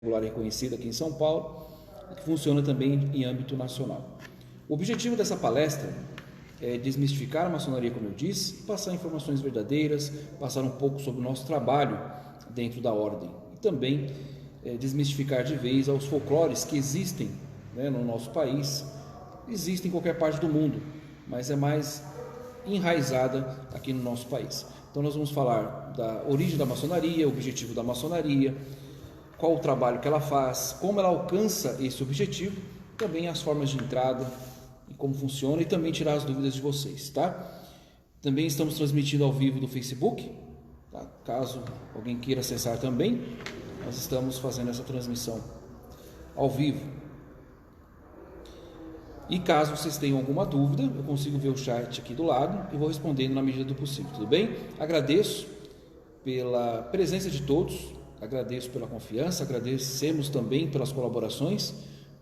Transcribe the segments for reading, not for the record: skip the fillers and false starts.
popular reconhecida aqui em São Paulo, que funciona também em âmbito nacional. O objetivo dessa palestra é desmistificar a maçonaria, como eu disse, passar informações verdadeiras, passar um pouco sobre o nosso trabalho dentro da ordem e também desmistificar de vez aos folclores que existem, no nosso país, existem em qualquer parte do mundo, mas é mais enraizada aqui no nosso país. Então nós vamos falar da origem da maçonaria, o objetivo da maçonaria, qual o trabalho que ela faz, como ela alcança esse objetivo, também as formas de entrada e como funciona, e também tirar as dúvidas de vocês, tá? Também estamos transmitindo ao vivo do Facebook, tá? Caso alguém queira acessar também, nós estamos fazendo essa transmissão ao vivo. E caso vocês tenham alguma dúvida, eu consigo ver o chat aqui do lado e vou respondendo na medida do possível, tudo bem? Agradeço pela presença de todos, agradeço pela confiança, agradecemos também pelas colaborações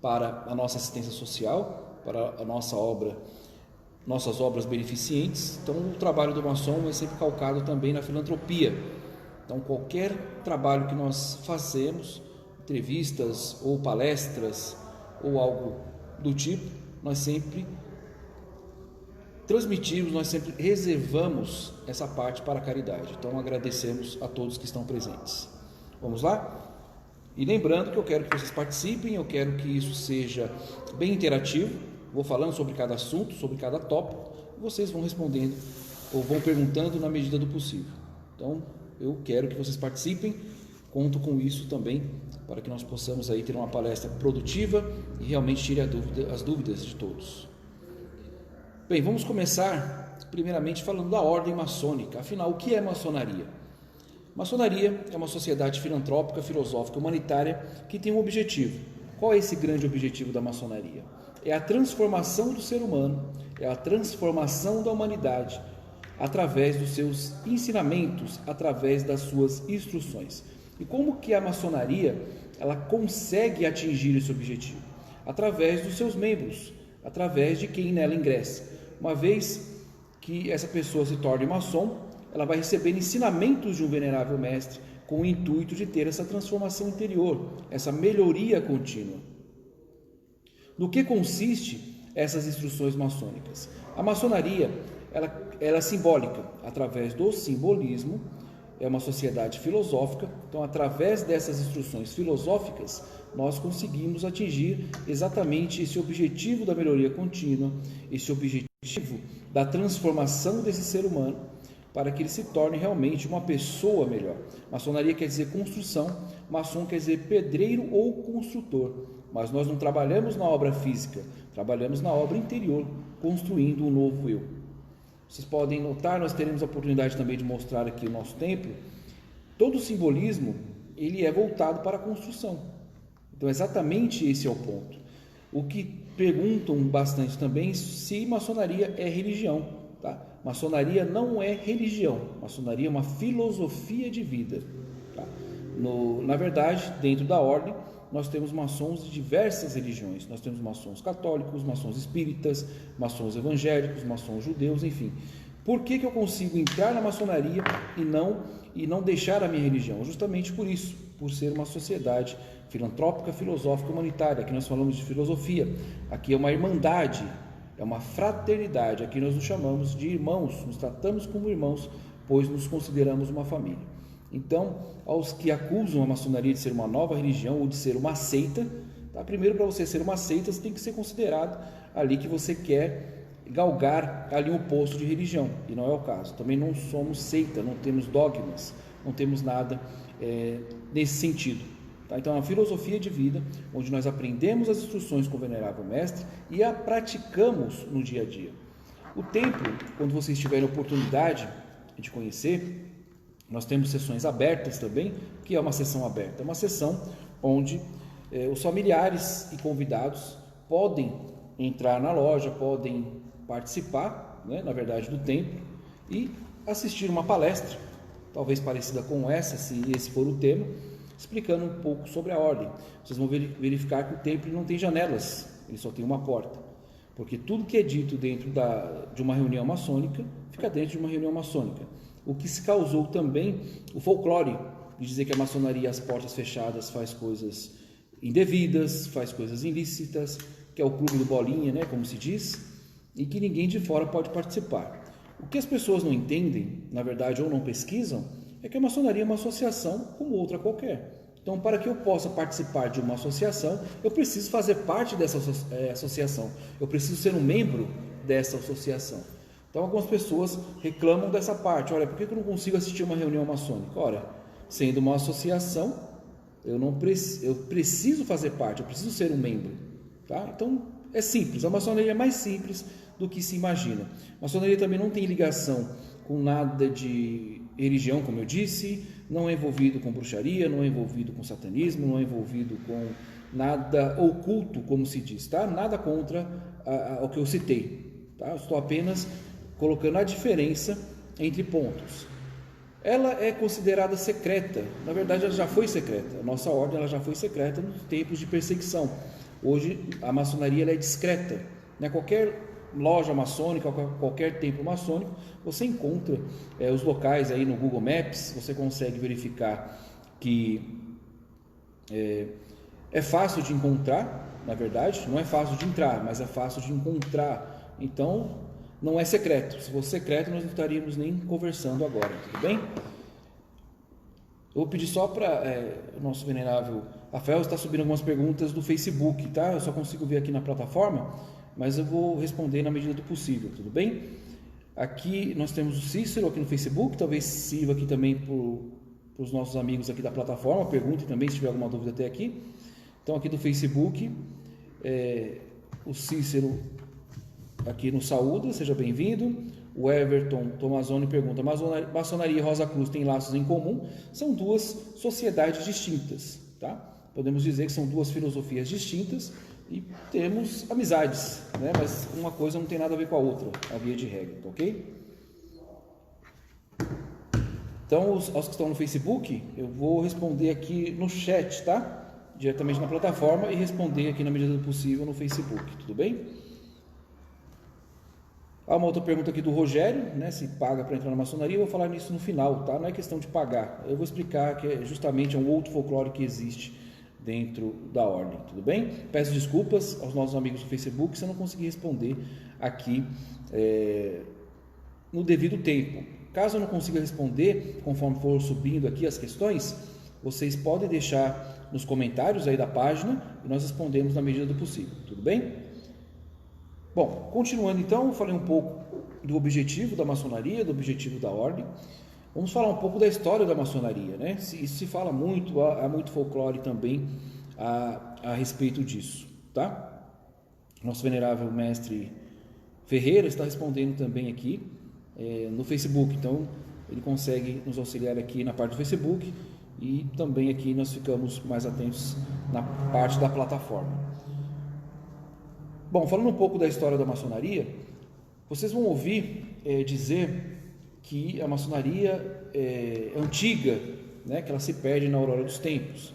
para a nossa assistência social, para a nossa obra, nossas obras beneficentes. Então o trabalho do maçom é sempre calcado também na filantropia. Então qualquer trabalho que nós fazemos, entrevistas ou palestras ou algo do tipo, nós sempre transmitimos, nós sempre reservamos essa parte para a caridade. Então agradecemos a todos que estão presentes. Vamos lá? E lembrando que eu quero que vocês participem, eu quero que isso seja bem interativo. Vou falando sobre cada assunto, sobre cada tópico, e vocês vão respondendo ou vão perguntando na medida do possível. Então, eu quero que vocês participem, conto com isso também, para que nós possamos aí ter uma palestra produtiva e realmente tire as dúvidas de todos. Bem, vamos começar primeiramente falando da ordem maçônica. Afinal, o que é maçonaria? Maçonaria é uma sociedade filantrópica, filosófica, humanitária que tem um objetivo. Qual é esse grande objetivo da maçonaria? É a transformação do ser humano, é a transformação da humanidade através dos seus ensinamentos, através das suas instruções. E como que a maçonaria ela consegue atingir esse objetivo? Através dos seus membros, através de quem nela ingressa. Uma vez que essa pessoa se torne maçom, ela vai receber ensinamentos de um venerável mestre com o intuito de ter essa transformação interior, essa melhoria contínua. No que consiste essas instruções maçônicas? A maçonaria ela é simbólica, através do simbolismo, é uma sociedade filosófica, então através dessas instruções filosóficas nós conseguimos atingir exatamente esse objetivo da melhoria contínua, esse objetivo da transformação desse ser humano, para que ele se torne realmente uma pessoa melhor. Maçonaria quer dizer construção, maçom quer dizer pedreiro ou construtor, mas nós não trabalhamos na obra física, trabalhamos na obra interior, construindo um novo eu. Vocês podem notar, nós teremos a oportunidade também de mostrar aqui o nosso templo. Todo o simbolismo, ele é voltado para a construção. Então, exatamente esse é o ponto. O que perguntam bastante também se maçonaria é religião, tá? Maçonaria não é religião, maçonaria é uma filosofia de vida, tá? Na verdade, dentro da ordem, nós temos maçons de diversas religiões. Nós temos maçons católicos, maçons espíritas, maçons evangélicos, maçons judeus, enfim. Por que eu consigo entrar na maçonaria e não deixar a minha religião? Justamente por isso, por ser uma sociedade filantrópica, filosófica, humanitária. Aqui nós falamos de filosofia, aqui é uma irmandade, é uma fraternidade. Aqui nós nos chamamos de irmãos, nos tratamos como irmãos, pois nos consideramos uma família. Então, aos que acusam a maçonaria de ser uma nova religião ou de ser uma seita, tá? Primeiro, para você ser uma seita, você tem que ser considerado ali que você quer galgar ali um posto de religião, e não é o caso. Também não somos seita, não temos dogmas, não temos nada nesse sentido. Tá? Então, é uma filosofia de vida, onde nós aprendemos as instruções com o venerável mestre e a praticamos no dia a dia. O templo, quando vocês tiverem oportunidade de conhecer, nós temos sessões abertas também. O que é uma sessão aberta? É uma sessão onde os familiares e convidados podem entrar na loja, podem participar, na verdade, do templo e assistir uma palestra, talvez parecida com essa, se esse for o tema, explicando um pouco sobre a ordem. Vocês vão verificar que o templo não tem janelas, ele só tem uma porta, porque tudo que é dito dentro de uma reunião maçônica fica dentro de uma reunião maçônica. O que se causou também o folclore, de dizer que a maçonaria, às portas fechadas, faz coisas indevidas, faz coisas ilícitas, que é o clube do bolinha, né, como se diz, e que ninguém de fora pode participar. O que as pessoas não entendem, na verdade, ou não pesquisam, é que a maçonaria é uma associação como outra qualquer. Então, para que eu possa participar de uma associação, eu preciso fazer parte dessa associação, eu preciso ser um membro dessa associação. Então, algumas pessoas reclamam dessa parte. Olha, por que eu não consigo assistir uma reunião maçônica? Olha, sendo uma associação, eu preciso fazer parte, eu preciso ser um membro. Tá? Então, é simples, a maçonaria é mais simples do que se imagina. A maçonaria também não tem ligação com nada de religião, como eu disse, não é envolvido com bruxaria, não é envolvido com satanismo, não é envolvido com nada oculto, como se diz, tá? Nada contra o que eu citei, tá? Eu estou apenas colocando a diferença entre pontos. Ela é considerada secreta, na verdade ela já foi secreta, a nossa ordem ela já foi secreta nos tempos de perseguição. Hoje a maçonaria ela é discreta, né? Qualquer loja maçônica, qualquer templo maçônico, você encontra os locais aí no Google Maps, você consegue verificar que é fácil de encontrar, na verdade, não é fácil de entrar, mas é fácil de encontrar. Então, não é secreto. Se fosse secreto, nós não estaríamos nem conversando agora, tudo bem? Eu vou pedir só para o nosso venerável Rafael está subindo algumas perguntas do Facebook, tá? Eu só consigo ver aqui na plataforma, mas eu vou responder na medida do possível, tudo bem? Aqui nós temos o Cícero aqui no Facebook, talvez sirva aqui também para os nossos amigos aqui da plataforma, perguntem também se tiver alguma dúvida até aqui. Então aqui do Facebook, o Cícero aqui nos saúda, seja bem-vindo. O Everton Tomazoni pergunta: maçonaria e Rosa Cruz têm laços em comum? São duas sociedades distintas, tá? Podemos dizer que são duas filosofias distintas e temos amizades, né? Mas uma coisa não tem nada a ver com a outra, a via de regra, tá ok? Então, aos que estão no Facebook, eu vou responder aqui no chat, tá? Diretamente na plataforma e responder aqui na medida do possível no Facebook, tudo bem? Há uma outra pergunta aqui do Rogério, né? Se paga para entrar na maçonaria, eu vou falar nisso no final, tá? Não é questão de pagar, eu vou explicar que justamente é um outro folclore que existe dentro da ordem, tudo bem? Peço desculpas aos nossos amigos do Facebook se eu não conseguir responder aqui no devido tempo. Caso eu não consiga responder, conforme for subindo aqui as questões, vocês podem deixar nos comentários aí da página e nós respondemos na medida do possível, tudo bem? Bom, continuando então, eu falei um pouco do objetivo da maçonaria, do objetivo da ordem. Vamos falar um pouco da história da maçonaria, né? Isso se fala muito, há muito folclore também a respeito disso, tá? Nosso venerável mestre Ferreira está respondendo também aqui no Facebook, então ele consegue nos auxiliar aqui na parte do Facebook e também aqui nós ficamos mais atentos na parte da plataforma. Bom, falando um pouco da história da maçonaria, vocês vão ouvir dizer que a maçonaria é antiga, né, que ela se perde na aurora dos tempos.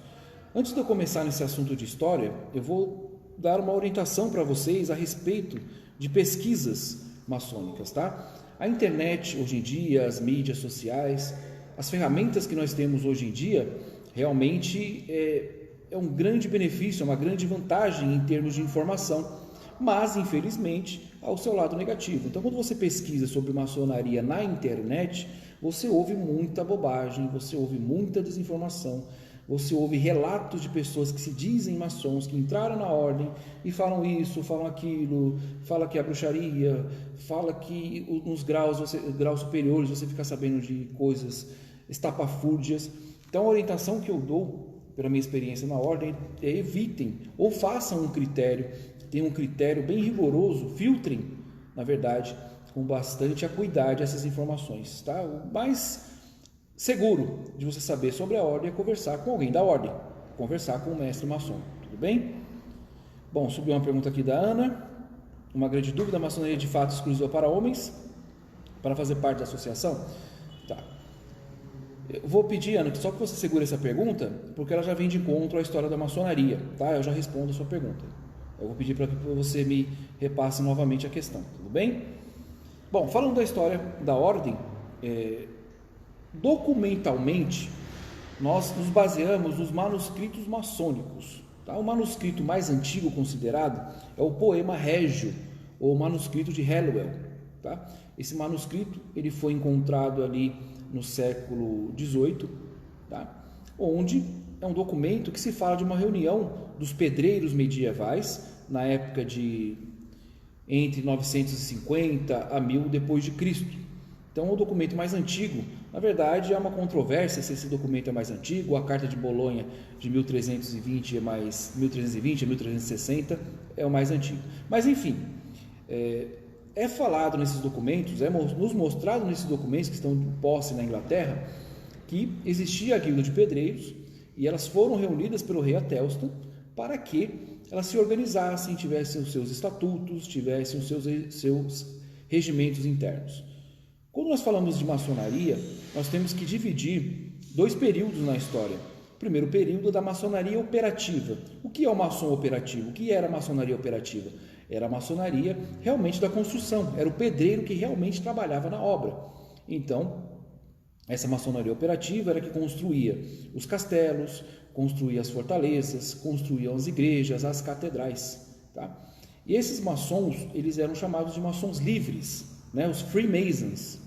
Antes de eu começar nesse assunto de história, eu vou dar uma orientação para vocês a respeito de pesquisas maçônicas, tá? A internet hoje em dia, as mídias sociais, as ferramentas que nós temos hoje em dia, realmente é um grande benefício, é uma grande vantagem em termos de informação, mas infelizmente ao seu lado negativo. Então, quando você pesquisa sobre maçonaria na internet, você ouve muita bobagem, você ouve muita desinformação, você ouve relatos de pessoas que se dizem maçons, que entraram na ordem e falam isso, falam aquilo, fala que é bruxaria, fala que nos graus superiores você fica sabendo de coisas estapafúrdias. Então, a orientação que eu dou, pela minha experiência na ordem, é evitem ou façam um critério, tenham um critério bem rigoroso, filtrem, na verdade, com bastante acuidade essas informações, tá? O mais seguro de você saber sobre a ordem é conversar com alguém da ordem, conversar com o mestre maçom, tudo bem? Bom, subiu uma pergunta aqui da Ana: uma grande dúvida, a maçonaria de fato exclusiva para homens, para fazer parte da associação? Tá. Eu vou pedir, Ana, só que você segure essa pergunta, porque ela já vem de encontro à história da maçonaria, tá? Eu já respondo a sua pergunta. Eu vou pedir para que você me repasse novamente a questão, tudo bem? Bom, falando da história da ordem, documentalmente, nós nos baseamos nos manuscritos maçônicos. Tá? O manuscrito mais antigo considerado é o Poema Régio, ou manuscrito de Halliwell. Tá? Esse manuscrito ele foi encontrado ali no século XVIII, tá? Onde é um documento que se fala de uma reunião dos pedreiros medievais na época de entre 950 a 1000 depois de Cristo. Então, é o documento mais antigo. Na verdade, há uma controvérsia se esse documento é mais antigo. A Carta de Bolonha de 1320 é 1360 é o mais antigo. Mas, enfim, é falado nesses documentos, é nos mostrado nesses documentos que estão de posse na Inglaterra, que existia a guilda de pedreiros e elas foram reunidas pelo rei Atelstan para que elas se organizassem, tivessem os seus estatutos, tivessem os seus regimentos internos. Quando nós falamos de maçonaria, nós temos que dividir dois períodos na história. O primeiro período da maçonaria operativa. O que é o maçom operativo? O que era a maçonaria operativa? Era a maçonaria realmente da construção, era o pedreiro que realmente trabalhava na obra. Então, essa maçonaria operativa era que construía os castelos, construía as fortalezas, construía as igrejas, as catedrais. Tá? E esses maçons, eles eram chamados de maçons livres, né? Os Freemasons,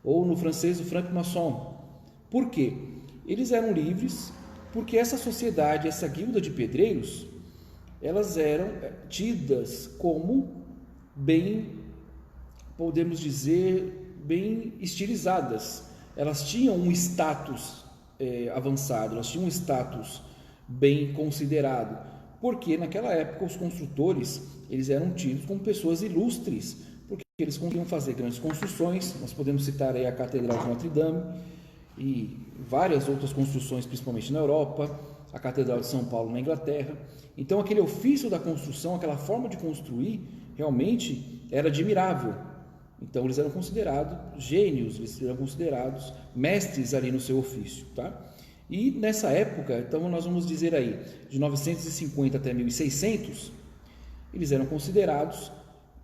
ou no francês o franc-maçon. Por quê? Eles eram livres porque essa sociedade, essa guilda de pedreiros, elas eram tidas como bem, podemos dizer, bem estilizadas. Elas tinham um status avançado, elas tinham um status bem considerado, porque naquela época os construtores, eles eram tidos como pessoas ilustres, porque eles conseguiam fazer grandes construções. Nós podemos citar aí a Catedral de Notre Dame e várias outras construções, principalmente na Europa, a Catedral de São Paulo na Inglaterra. Então aquele ofício da construção, aquela forma de construir, realmente era admirável. Então eles eram considerados gênios, eles eram considerados mestres ali no seu ofício, tá? E nessa época, então nós vamos dizer aí, de 950 até 1600, eles eram considerados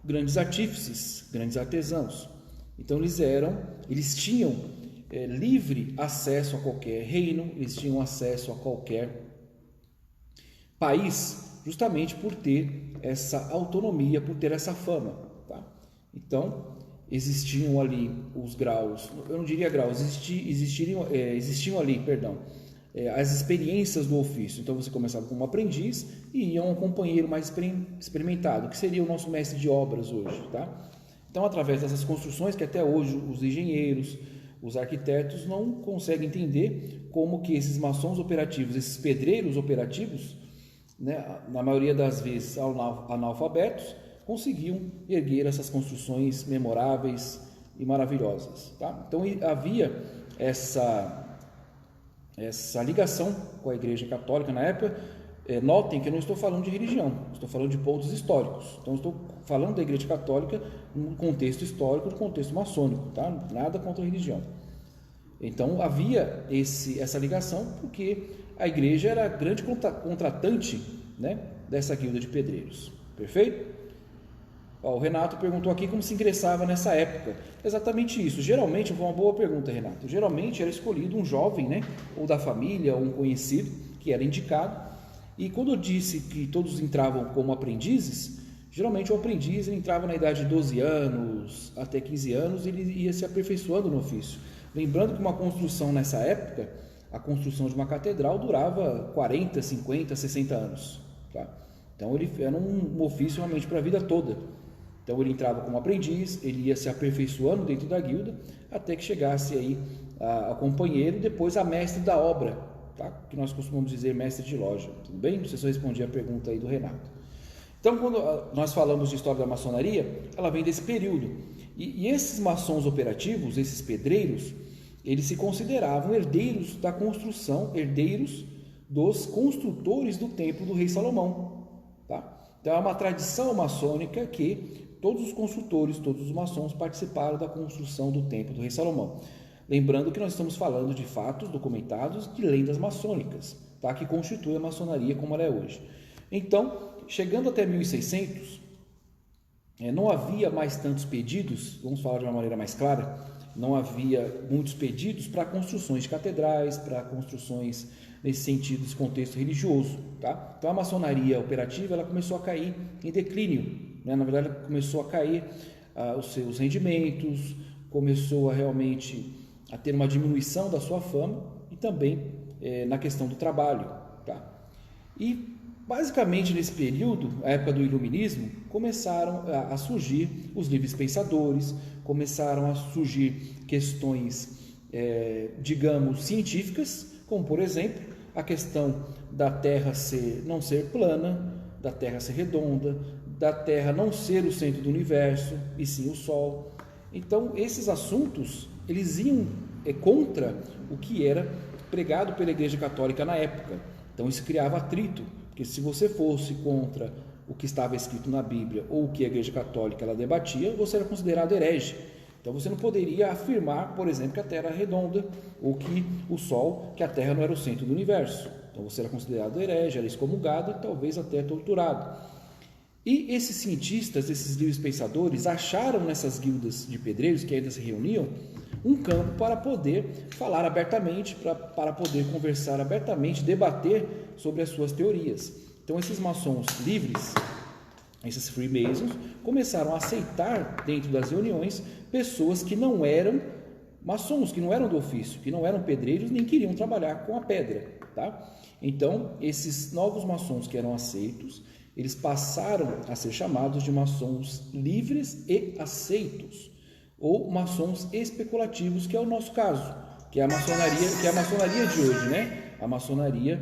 grandes artífices, grandes artesãos. Então eles tinham livre acesso a qualquer reino, eles tinham acesso a qualquer país, justamente por ter essa autonomia, por ter essa fama, tá? Então existiam ali os graus, eu não diria graus, existiam ali, as experiências do ofício. Então você começava como aprendiz e ia um companheiro mais experimentado, que seria o nosso mestre de obras hoje, tá? Então, através dessas construções que até hoje os engenheiros, os arquitetos não conseguem entender como que esses maçons operativos, esses pedreiros operativos, né, na maioria das vezes analfabetos, conseguiam erguer essas construções memoráveis e maravilhosas, tá? Então havia essa ligação com a Igreja Católica na época. Notem que eu não estou falando de religião, estou falando de pontos históricos. Então estou falando da Igreja Católica no contexto histórico, no contexto maçônico, tá? Nada contra a religião. Então havia essa ligação porque a igreja era a grande contratante, né, dessa guilda de pedreiros. Perfeito? O Renato perguntou aqui como se ingressava nessa época. Exatamente isso. Geralmente, foi uma boa pergunta, Renato. Geralmente era escolhido um jovem, né, ou da família, ou um conhecido, que era indicado. E quando eu disse que todos entravam como aprendizes, geralmente o aprendiz entrava na idade de 12 anos até 15 anos e ele ia se aperfeiçoando no ofício. Lembrando que uma construção nessa época, a construção de uma catedral durava 40, 50, 60 anos. Tá? Então ele era um ofício realmente para a vida toda. Então ele entrava como aprendiz, ele ia se aperfeiçoando dentro da guilda, até que chegasse aí a companheiro, depois a mestre da obra, tá? Que nós costumamos dizer mestre de loja. Tudo bem? Não sei se eu respondi a pergunta aí do Renato. Então, quando nós falamos de história da maçonaria, ela vem desse período. E esses maçons operativos, esses pedreiros, eles se consideravam herdeiros da construção, herdeiros dos construtores do templo do rei Salomão, tá? Então é uma tradição maçônica que todos os construtores, todos os maçons participaram da construção do templo do rei Salomão. Lembrando que nós estamos falando de fatos documentados, de lendas maçônicas, tá? Que constitui a maçonaria como ela é hoje. Então, chegando até 1600, não havia mais tantos pedidos, vamos falar de uma maneira mais clara, não havia muitos pedidos para construções de catedrais, para construções nesse sentido, nesse contexto religioso, tá? Então a maçonaria operativa ela começou a cair em declínio, né? Na verdade ela começou a cair os seus rendimentos, começou a realmente a ter uma diminuição da sua fama e também na questão do trabalho, tá? E basicamente nesse período, a época do iluminismo, começaram a surgir os livres pensadores, começaram a surgir questões, digamos, científicas, como por exemplo a questão da Terra não ser plana, da Terra ser redonda, da Terra não ser o centro do universo, e sim o Sol. Então, esses assuntos, eles iam contra o que era pregado pela Igreja Católica na época. Então, isso criava atrito, porque se você fosse contra o que estava escrito na Bíblia ou o que a Igreja Católica ela debatia, você era considerado herege. Então você não poderia afirmar, por exemplo, que a Terra é redonda ou que o Sol, que a Terra não era o centro do universo. Então você era considerado herege, era excomungado e talvez até torturado. E esses cientistas, esses livres pensadores, acharam nessas guildas de pedreiros que ainda se reuniam um campo para poder falar abertamente, para poder conversar abertamente, debater sobre as suas teorias. Então esses maçons livres, esses Freemasons, começaram a aceitar dentro das reuniões pessoas que não eram maçons, que não eram do ofício, que não eram pedreiros, nem queriam trabalhar com a pedra, tá? Então, esses novos maçons que eram aceitos, eles passaram a ser chamados de maçons livres e aceitos, ou maçons especulativos, que é o nosso caso, que é a maçonaria de hoje, né? A maçonaria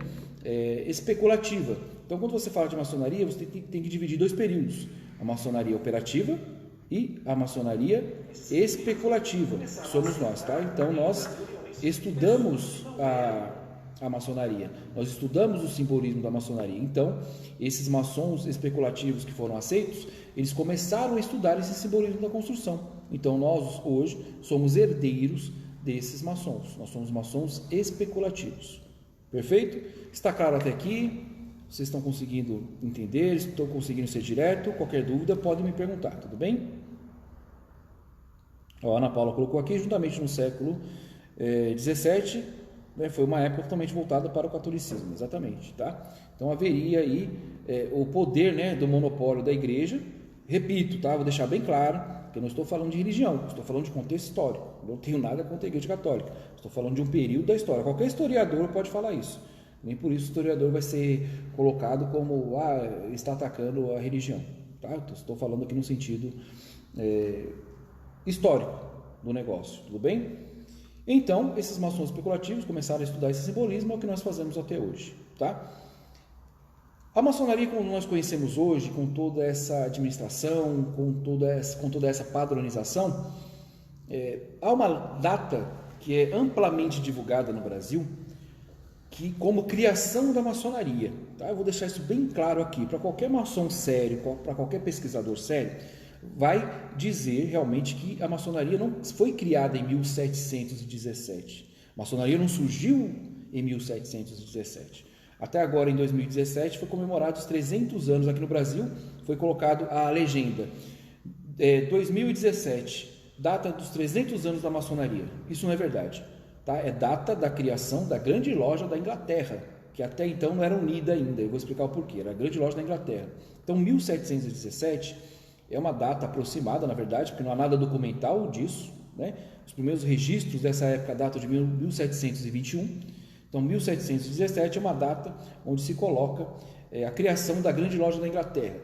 especulativa. Então, quando você fala de maçonaria, você tem que dividir dois períodos: a maçonaria operativa e a maçonaria especulativa. Somos nós, tá? Então, nós estudamos a maçonaria, nós estudamos o simbolismo da maçonaria. Então, esses maçons especulativos que foram aceitos, eles começaram a estudar esse simbolismo da construção. Então, nós hoje somos herdeiros desses maçons, nós somos maçons especulativos. Perfeito? Está claro até aqui? Vocês estão conseguindo entender? Estão conseguindo ser direto? Qualquer dúvida pode me perguntar, tudo bem? A Ana Paula colocou aqui, juntamente no século XVII, foi uma época totalmente voltada para o catolicismo, exatamente, tá? Então haveria aí o poder, né, do monopólio da igreja. Repito, tá? Vou deixar bem claro que eu não estou falando de religião, estou falando de contexto histórico. Não tenho nada contra a Igreja Católica, estou falando de um período da história. Qualquer historiador pode falar isso. Nem por isso o historiador vai ser colocado como está atacando a religião, tá? Estou falando aqui no sentido histórico do negócio, tudo bem? Então, esses maçons especulativos começaram a estudar esse simbolismo, é o que nós fazemos até hoje, tá? A maçonaria, como nós conhecemos hoje, com toda essa administração, com toda essa padronização, há uma data que é amplamente divulgada no Brasil, que como criação da maçonaria, tá? Eu vou deixar isso bem claro aqui, para qualquer maçom sério, para qualquer pesquisador sério, vai dizer realmente que a maçonaria não foi criada em 1717. A maçonaria não surgiu em 1717. Até agora, em 2017, foi comemorado os 300 anos aqui no Brasil, foi colocado a legenda 2017, data dos 300 anos da maçonaria. Isso não é verdade, tá? É data da criação da Grande Loja da Inglaterra, que até então não era unida ainda. Eu vou explicar o porquê. Era a Grande Loja da Inglaterra. Então, 1717 é uma data aproximada, na verdade, porque não há nada documental disso, né? Os primeiros registros dessa época datam de 1721. Então, 1717 é uma data onde se coloca a criação da Grande Loja da Inglaterra.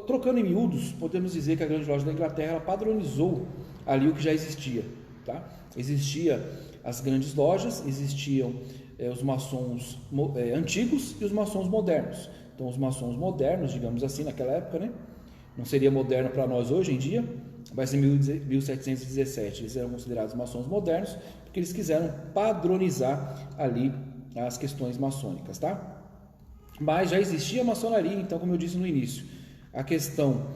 Trocando em miúdos, podemos dizer que a Grande Loja da Inglaterra ela padronizou ali o que já existia, tá? Existia as grandes lojas, existiam os maçons antigos e os maçons modernos. Então, os maçons modernos, digamos assim, naquela época, né? Não seria moderno para nós hoje em dia, mas em 1717 eles eram considerados maçons modernos, porque eles quiseram padronizar ali as questões maçônicas, tá? Mas já existia a maçonaria, então, como eu disse no início, a questão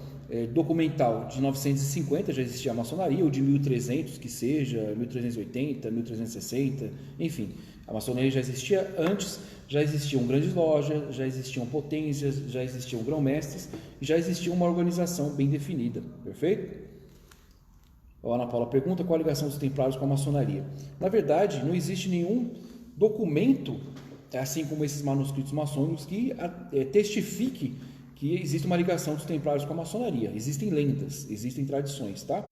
documental de 950 já existia a maçonaria, ou de 1300 que seja, 1380, 1360, enfim, a maçonaria já existia antes, já existiam grandes lojas, já existiam potências, já existiam grão-mestres, e já existia uma organização bem definida, perfeito? A Ana Paula pergunta qual a ligação dos templários com a maçonaria. Na verdade, não existe nenhum documento, assim como esses manuscritos maçônicos, que testifique que existe uma ligação dos templários com a maçonaria. Existem lendas, existem tradições, tá?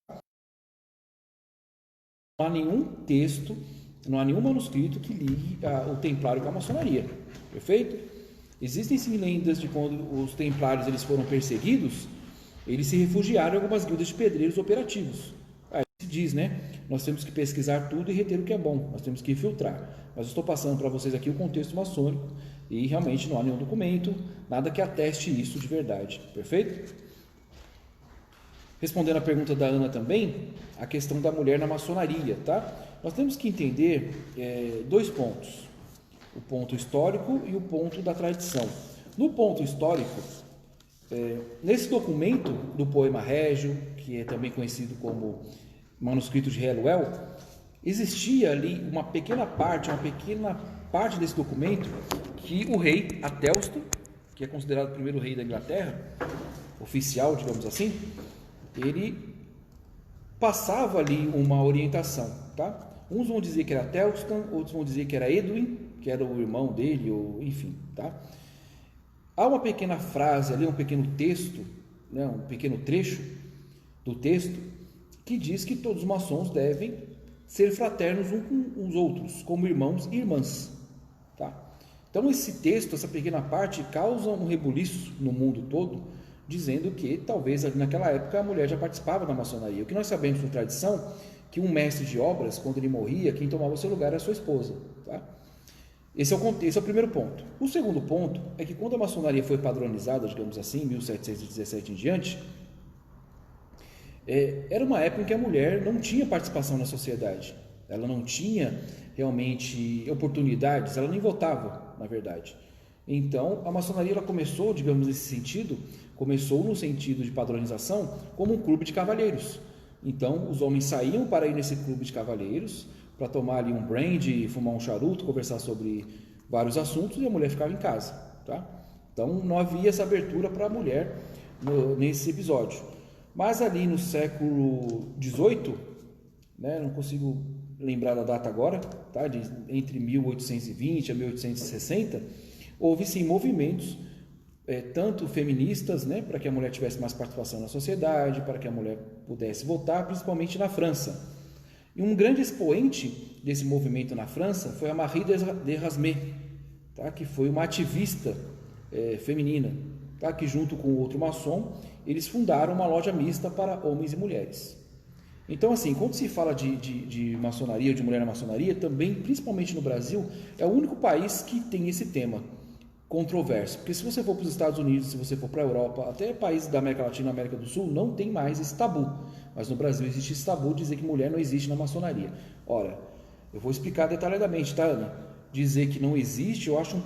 Não há nenhum texto, não há nenhum manuscrito que ligue o templário com a maçonaria, perfeito? Existem sim lendas de quando os templários eles foram perseguidos, eles se refugiaram em algumas guildas de pedreiros operativos. Aí se diz, né? Nós temos que pesquisar tudo e reter o que é bom, nós temos que filtrar. Mas eu estou passando para vocês aqui o contexto maçônico e realmente não há nenhum documento, nada que ateste isso de verdade, perfeito? Respondendo a pergunta da Ana também, a questão da mulher na maçonaria, tá? Nós temos que entender dois pontos, o ponto histórico e o ponto da tradição. No ponto histórico, nesse documento do poema Régio, que é também conhecido como manuscrito de Helluel, existia ali uma pequena parte desse documento que o rei Atelsto, que é considerado o primeiro rei da Inglaterra, oficial, digamos assim, ele passava ali uma orientação, tá? Uns vão dizer que era Telstan, outros vão dizer que era Edwin, que era o irmão dele, ou enfim, tá? Há uma pequena frase ali, um pequeno texto, né, um pequeno trecho do texto que diz que todos os maçons devem ser fraternos uns com os outros, como irmãos e irmãs, tá? Então esse texto, essa pequena parte, causa um rebuliço no mundo todo, dizendo que talvez ali naquela época a mulher já participava da maçonaria. O que nós sabemos por tradição, que um mestre de obras, quando ele morria, quem tomava o seu lugar era a sua esposa, tá? Esse é o primeiro ponto. O segundo ponto é que quando a maçonaria foi padronizada, digamos assim, 1717 em diante, era uma época em que a mulher não tinha participação na sociedade, ela não tinha realmente oportunidades, ela nem votava, na verdade. Então, a maçonaria ela começou, digamos nesse sentido, começou no sentido de padronização como um clube de cavalheiros. Então, os homens saíam para ir nesse clube de cavalheiros, para tomar ali um brandy, fumar um charuto, conversar sobre vários assuntos, e a mulher ficava em casa, tá? Então, não havia essa abertura para a mulher nesse episódio. Mas ali no século XVIII, né, não consigo lembrar da data agora, tá? Entre 1820 a 1860, houve sim movimentos, tanto feministas, né, para que a mulher tivesse mais participação na sociedade, para que a mulher pudesse votar, principalmente na França. E um grande expoente desse movimento na França foi a Marie de Rasmet, tá? Que foi uma ativista feminina, tá? Que junto com outro maçom, eles fundaram uma loja mista para homens e mulheres. Então, assim, quando se fala de maçonaria, de mulher na maçonaria, também, principalmente no Brasil, é o único país que tem esse tema controverso. Porque se você for para os Estados Unidos, se você for para a Europa, até países da América Latina e América do Sul, não tem mais esse tabu. Mas no Brasil existe esse tabu de dizer que mulher não existe na maçonaria. Ora, eu vou explicar detalhadamente, tá, Ana? Dizer que não existe, eu acho um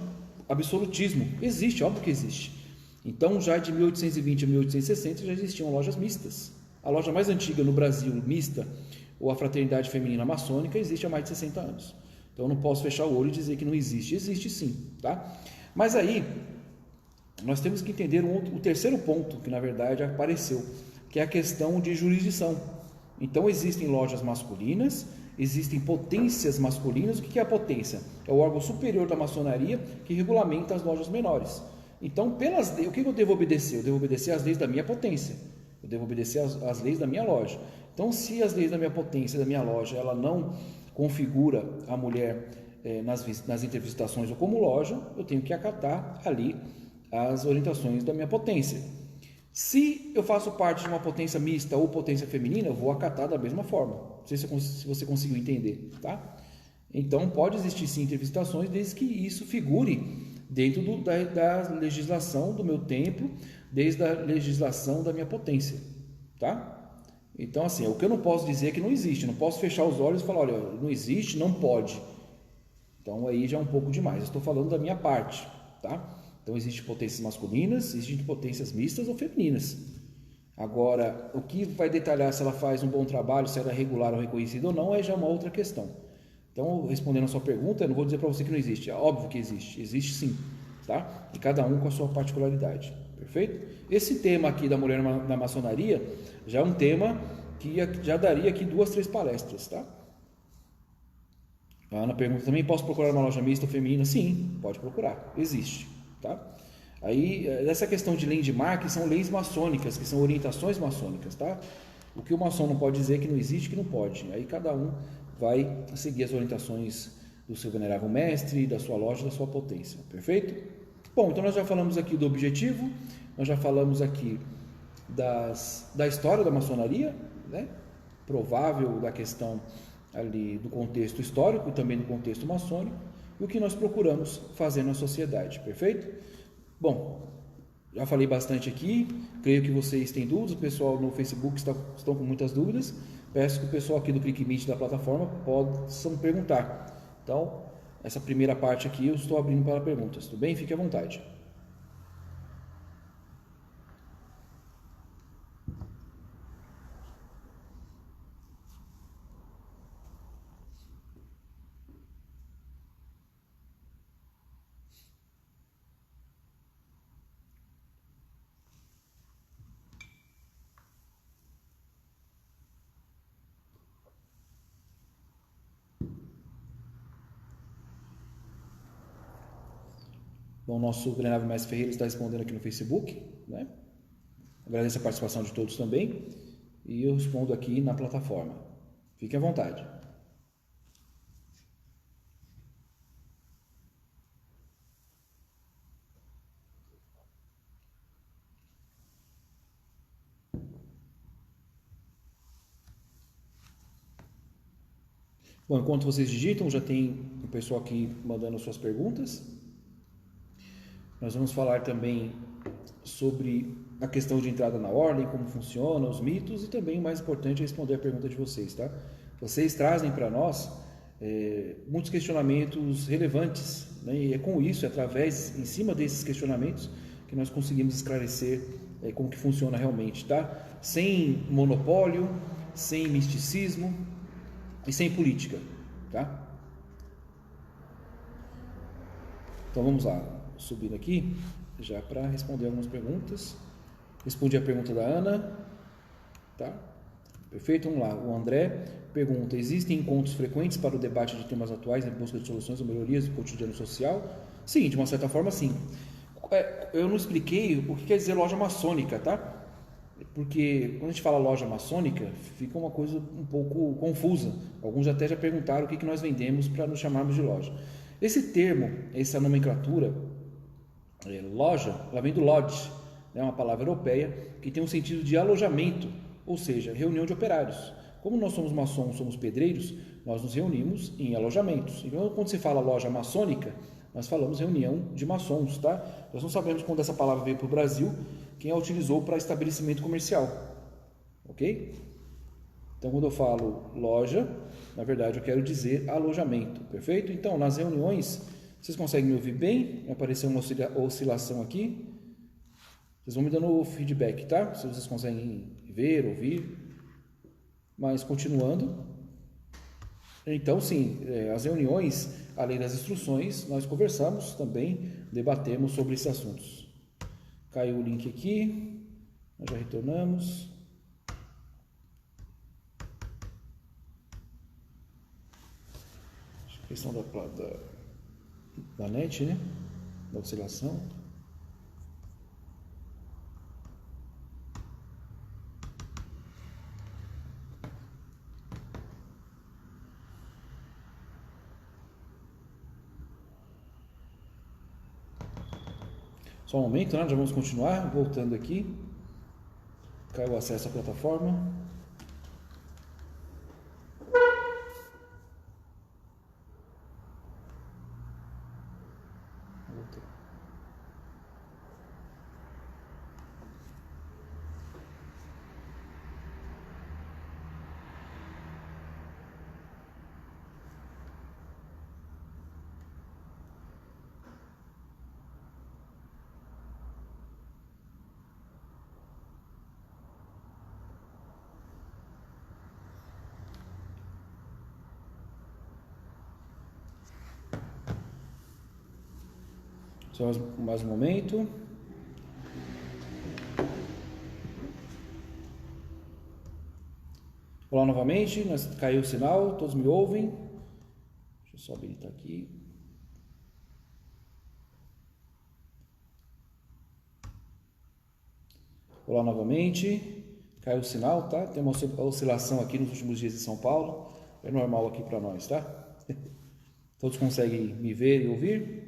absolutismo. Existe, óbvio que existe. Então, já de 1820 a 1860 já existiam lojas mistas. A loja mais antiga no Brasil, mista, ou a Fraternidade Feminina Maçônica, existe há mais de 60 anos. Então, eu não posso fechar o olho e dizer que não existe. Existe sim, tá? Mas aí, nós temos que entender o terceiro ponto, que na verdade apareceu, que é a questão de jurisdição. Então, existem lojas masculinas, existem potências masculinas. O que é a potência? É o órgão superior da maçonaria que regulamenta as lojas menores. Então, o que eu devo obedecer? Eu devo obedecer às leis da minha potência. Eu devo obedecer às leis da minha loja. Então, se as leis da minha potência, da minha loja, ela não configura a mulher nas intervisitações ou como loja, eu tenho que acatar ali as orientações da minha potência. Se eu faço parte de uma potência mista ou potência feminina, eu vou acatar da mesma forma. Não sei se você conseguiu entender, tá? Então, pode existir sim intervisitações, desde que isso figure dentro da legislação do meu templo, desde a legislação da minha potência, tá? Então, assim, o que eu não posso dizer é que não existe. Não posso fechar os olhos e falar, olha, não existe, não pode. Então, aí já é um pouco demais. Eu estou falando da minha parte, tá? Então, existem potências masculinas, existem potências mistas ou femininas. Agora, o que vai detalhar se ela faz um bom trabalho, se ela é regular ou reconhecida ou não, é já uma outra questão. Então, respondendo a sua pergunta, eu não vou dizer para você que não existe. É óbvio que existe. Existe sim, tá? E cada um com a sua particularidade. Perfeito? Esse tema aqui da mulher na maçonaria já é um tema que já daria aqui 2, 3 palestras, tá? A Ana pergunta também, posso procurar uma loja mista feminina? Sim, pode procurar, existe, tá? Aí, essa questão de landmark são leis maçônicas, que são orientações maçônicas, tá? O que o maçom não pode dizer que não existe, que não pode. Aí cada um vai seguir as orientações do seu venerável mestre, da sua loja, da sua potência, perfeito? Bom, então nós já falamos aqui do objetivo, nós já falamos aqui da história da maçonaria, né? Provável da questão ali do contexto histórico e também do contexto maçônico, e o que nós procuramos fazer na sociedade, perfeito? Bom, já falei bastante aqui, creio que vocês têm dúvidas, o pessoal no Facebook estão com muitas dúvidas, peço que o pessoal aqui do ClickMeet da plataforma possam perguntar. Então, essa primeira parte aqui eu estou abrindo para perguntas, tudo bem? Fique à vontade. Bom, nosso venerável mestre Ferreira está respondendo aqui no Facebook, né? Agradeço a participação de todos também e eu respondo aqui na plataforma. Fique à vontade. Bom, enquanto vocês digitam, já tem o pessoal aqui mandando suas perguntas. Nós vamos falar também sobre a questão de entrada na ordem, como funciona, os mitos e também, o mais importante, é responder a pergunta de vocês, tá? Vocês trazem para nós muitos questionamentos relevantes, né? E é com isso, através, em cima desses questionamentos, que nós conseguimos esclarecer como que funciona realmente, tá? Sem monopólio, sem misticismo e sem política, tá? Então vamos lá, subindo aqui, já para responder algumas perguntas. Respondi a pergunta da Ana, tá? Perfeito, vamos lá. O André pergunta, existem encontros frequentes para o debate de temas atuais em busca de soluções ou melhorias do cotidiano social? Sim, de uma certa forma sim. Eu não expliquei o que quer dizer loja maçônica, tá? Porque quando a gente fala loja maçônica, fica uma coisa um pouco confusa. Alguns até já perguntaram o que nós vendemos para nos chamarmos de loja. Esse termo, essa nomenclatura, loja, ela vem do lodge, é uma palavra europeia que tem um sentido de alojamento, ou seja, reunião de operários. Como nós somos maçons, somos pedreiros, nós nos reunimos em alojamentos. Então, quando se fala loja maçônica, nós falamos reunião de maçons, tá? Nós não sabemos quando essa palavra veio para o Brasil, quem a utilizou para estabelecimento comercial, ok? Então, quando eu falo loja, na verdade eu quero dizer alojamento, perfeito? Então, nas reuniões, vocês conseguem me ouvir bem? Apareceu uma oscilação aqui. Vocês vão me dando o feedback, tá? Se vocês conseguem ver, ouvir. Mas, continuando. Então, sim, as reuniões, além das instruções, nós conversamos também, debatemos sobre esses assuntos. Caiu o link aqui, nós já retornamos. Questão da net, né? Da oscilação. Só um momento, né? Já vamos continuar. Voltando aqui. Caiu o acesso à plataforma. Só mais um momento. Olá novamente, caiu o sinal, todos me ouvem? Deixa eu só habilitar aqui. Olá novamente, caiu o sinal, tá? Tem uma oscilação aqui nos últimos dias em São Paulo, é normal aqui para nós, tá? Todos conseguem me ver e ouvir?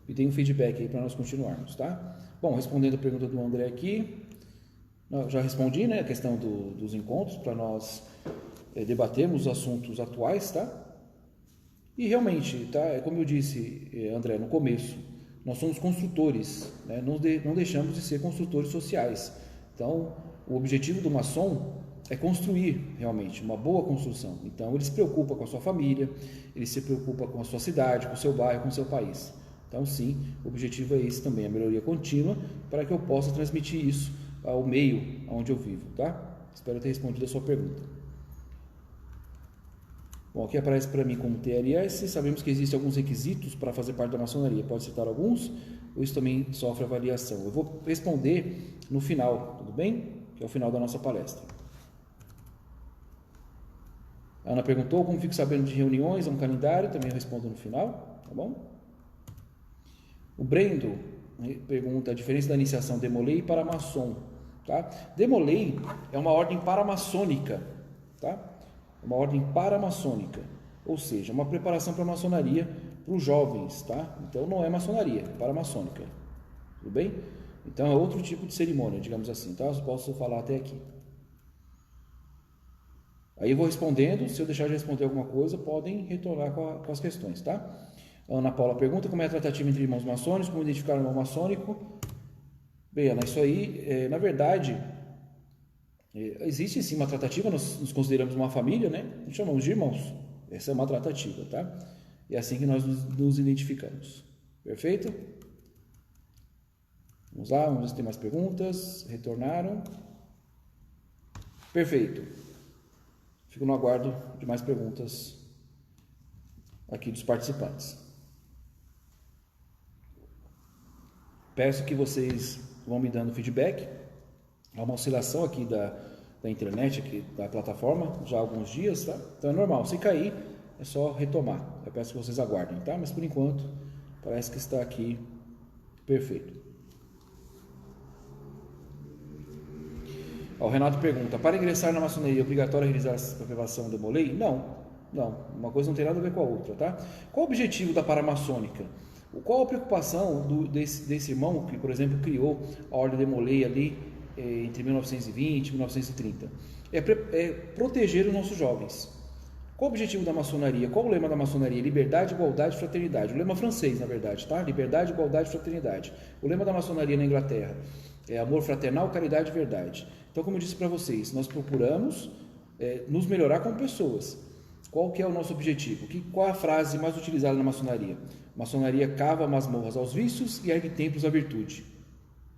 E tem um feedback aí para nós continuarmos, tá? Bom, respondendo a pergunta do André aqui, já respondi, né, a questão dos encontros para nós debatermos os assuntos atuais, tá? E realmente, tá? É como eu disse, André, no começo, nós somos construtores, né? Não deixamos de ser construtores sociais. Então, o objetivo do maçom é construir realmente uma boa construção. Então, ele se preocupa com a sua família, ele se preocupa com a sua cidade, com o seu bairro, com o seu país. Então, sim, o objetivo é esse também, a melhoria contínua, para que eu possa transmitir isso ao meio onde eu vivo, tá? Espero ter respondido a sua pergunta. Bom, aqui aparece para mim como TLS, sabemos que existem alguns requisitos para fazer parte da maçonaria, pode citar alguns, ou isso também sofre avaliação? Eu vou responder no final, tudo bem? Que é o final da nossa palestra. A Ana perguntou como fico sabendo de reuniões, é um calendário, também eu respondo no final, tá bom? O Brendo pergunta a diferença da iniciação Demolei para maçom, tá? Demolei é uma ordem paramaçônica, tá? Uma ordem paramaçônica, ou seja, uma preparação para a maçonaria para os jovens, tá? Então não é maçonaria, é paramaçônica, tudo bem? Então é outro tipo de cerimônia, digamos assim, tá? Eu posso falar até aqui. Aí eu vou respondendo, se eu deixar de responder alguma coisa, podem retornar com as questões, tá? A Ana Paula pergunta como é a tratativa entre irmãos maçônicos, como identificar o irmão maçônico. Bem, Ana, isso aí, na verdade, existe sim uma tratativa, nós nos consideramos uma família, né? Nos chamamos de irmãos. Essa é uma tratativa, tá? É assim que nós nos identificamos. Perfeito? Vamos lá, vamos ver se tem mais perguntas. Retornaram. Perfeito. Fico no aguardo de mais perguntas aqui dos participantes. Peço que vocês vão me dando feedback. Há uma oscilação aqui da internet, aqui da plataforma, já há alguns dias, tá? Então é normal, se cair, é só retomar. Eu peço que vocês aguardem, tá? Mas por enquanto, parece que está aqui perfeito. O Renato pergunta, para ingressar na maçonaria é obrigatório realizar a preparação do Demolei? Não, uma coisa não tem nada a ver com a outra, tá? Qual o objetivo da paramaçônica? Qual a preocupação desse irmão que, por exemplo, criou a Ordem Demolei ali entre 1920 e 1930? É proteger os nossos jovens. Qual o objetivo da maçonaria? Qual o lema da maçonaria? Liberdade, igualdade e fraternidade. O lema francês, na verdade, tá? Liberdade, igualdade e fraternidade. O lema da maçonaria na Inglaterra é amor fraternal, caridade e verdade. Então, como eu disse para vocês, nós procuramos nos melhorar como pessoas. Qual que é o nosso objetivo? Qual é a frase mais utilizada na maçonaria? Maçonaria cava masmorras aos vícios e ergue templos à virtude.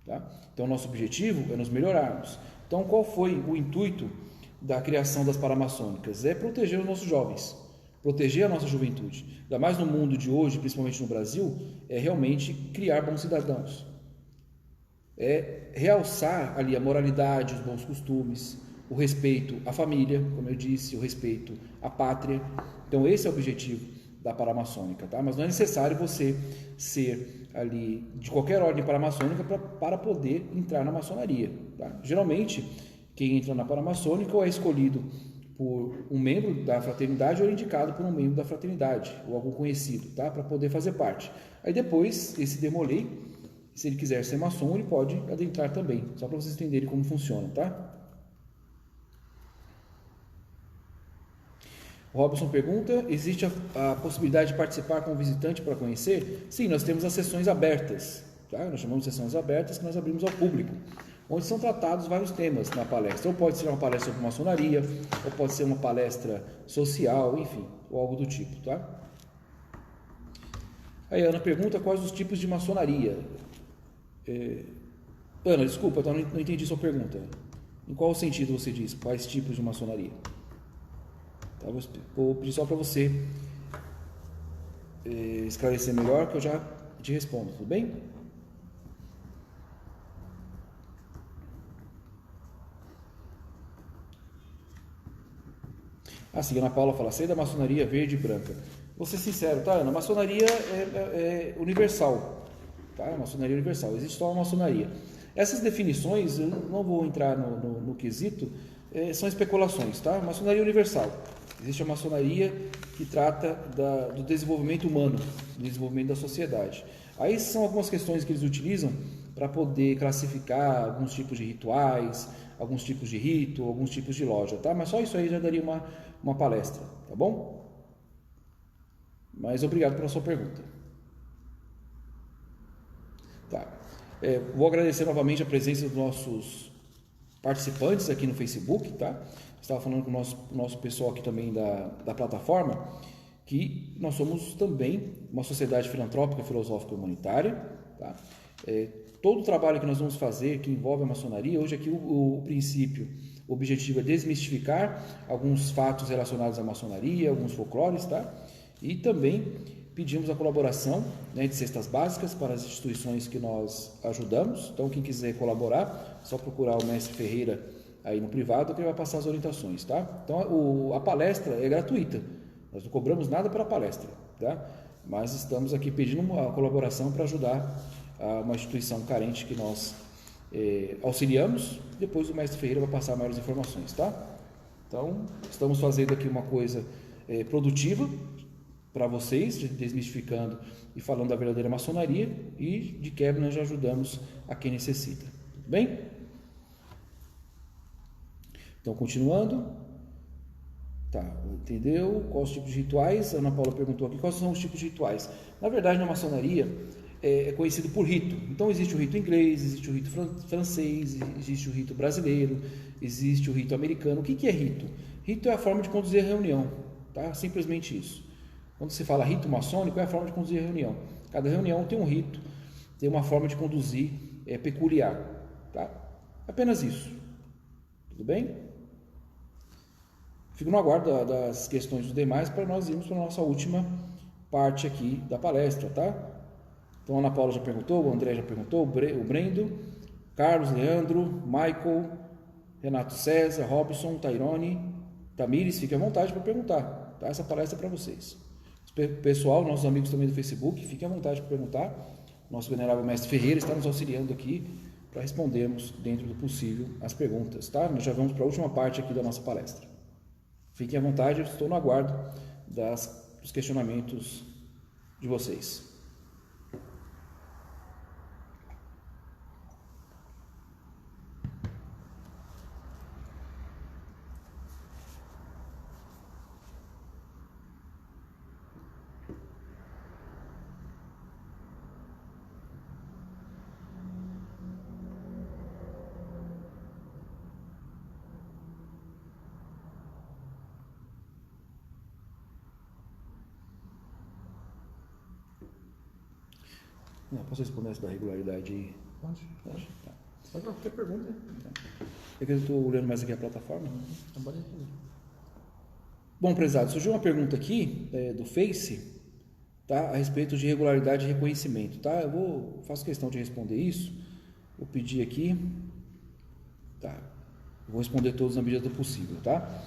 Tá? Então, nosso objetivo é nos melhorarmos. Então, qual foi o intuito da criação das paramaçônicas? É proteger os nossos jovens, proteger a nossa juventude. Ainda mais no mundo de hoje, principalmente no Brasil, é realmente criar bons cidadãos. É realçar ali a moralidade, os bons costumes, o respeito à família, como eu disse, o respeito à pátria. Então, esse é o objetivo da paramaçônica, tá? Mas não é necessário você ser ali de qualquer ordem paramaçônica para poder entrar na maçonaria, tá? Geralmente, quem entra na paramaçônica ou é escolhido por um membro da fraternidade ou é indicado por um membro da fraternidade ou algum conhecido, tá? Para poder fazer parte. Aí depois, esse Demolei, se ele quiser ser maçom, ele pode adentrar também, só para vocês entenderem como funciona, tá? O Robson pergunta, existe a possibilidade de participar como visitante para conhecer? Sim, nós temos as sessões abertas, tá? Nós chamamos de sessões abertas que nós abrimos ao público, onde são tratados vários temas na palestra. Ou pode ser uma palestra sobre maçonaria, ou pode ser uma palestra social, enfim, ou algo do tipo, tá? Aí a Ana pergunta quais os tipos de maçonaria. Ana, desculpa, eu não entendi sua pergunta. Em qual sentido você diz? Quais tipos de maçonaria? Tá, vou pedir só para você esclarecer melhor, que eu já te respondo, tudo bem? Assim, Ana Paula fala, sei da maçonaria verde e branca. Vou ser sincero, tá, Ana? A maçonaria é universal, tá? A maçonaria universal, existe só uma maçonaria. Essas definições, eu não vou entrar no quesito, são especulações, tá? Maçonaria universal. Existe a maçonaria que trata do desenvolvimento humano, do desenvolvimento da sociedade. Aí são algumas questões que eles utilizam para poder classificar alguns tipos de rituais, alguns tipos de rito, alguns tipos de loja, tá? Mas só isso aí já daria uma palestra, tá bom? Mas obrigado pela sua pergunta. Tá. Vou agradecer novamente a presença dos nossos participantes aqui no Facebook, tá? Estava falando com o nosso pessoal aqui também da plataforma, que nós somos também uma sociedade filantrópica, filosófica e humanitária, tá? Todo o trabalho que nós vamos fazer que envolve a maçonaria, hoje aqui o princípio, o objetivo é desmistificar alguns fatos relacionados à maçonaria, alguns folclores, tá? E também pedimos a colaboração, né, de cestas básicas para as instituições que nós ajudamos. Então, quem quiser colaborar, é só procurar o Mestre Ferreira aí no privado, que ele vai passar as orientações, tá? Então, a palestra é gratuita, nós não cobramos nada pela palestra, tá? Mas estamos aqui pedindo uma colaboração para ajudar uma instituição carente que nós auxiliamos. Depois o Mestre Ferreira vai passar maiores informações, tá? Então, estamos fazendo aqui uma coisa produtiva para vocês, desmistificando e falando da verdadeira maçonaria, e de quebra nós já ajudamos a quem necessita. Tudo bem? Então, continuando. Tá, entendeu? Quais os tipos de rituais? A Ana Paula perguntou aqui, quais são os tipos de rituais? Na verdade, na maçonaria é conhecido por rito. Então, existe o rito inglês, existe o rito francês, existe o rito brasileiro, existe o rito americano. O que é rito? Rito é a forma de conduzir a reunião, tá? Simplesmente isso. Quando se fala rito maçônico, é a forma de conduzir a reunião. Cada reunião tem um rito, tem uma forma de conduzir peculiar, tá? Apenas isso. Tudo bem? Fico no aguardo das questões dos demais para nós irmos para a nossa última parte aqui da palestra, tá? Então, a Ana Paula já perguntou, o André já perguntou, o Brendo, Carlos, Leandro, Michael, Renato César, Robson, Tairone, Tamires, fique à vontade para perguntar, tá? Essa palestra é para vocês. Pessoal, nossos amigos também do Facebook, fiquem à vontade para perguntar. Nosso venerável Mestre Ferreira está nos auxiliando aqui para respondermos, dentro do possível, as perguntas, tá? Nós já vamos para a última parte aqui da nossa palestra. Fiquem à vontade, eu estou no aguardo dos questionamentos de vocês. Posso responder essa da regularidade? Pode. Tá. Pode qualquer pergunta. É que eu estou olhando mais aqui a plataforma. Pode responder. Bom, prezado, surgiu uma pergunta aqui do Face, tá, a respeito de regularidade e reconhecimento, tá? Faço questão de responder isso. Vou pedir aqui, tá? Vou responder todos na medida do possível, tá?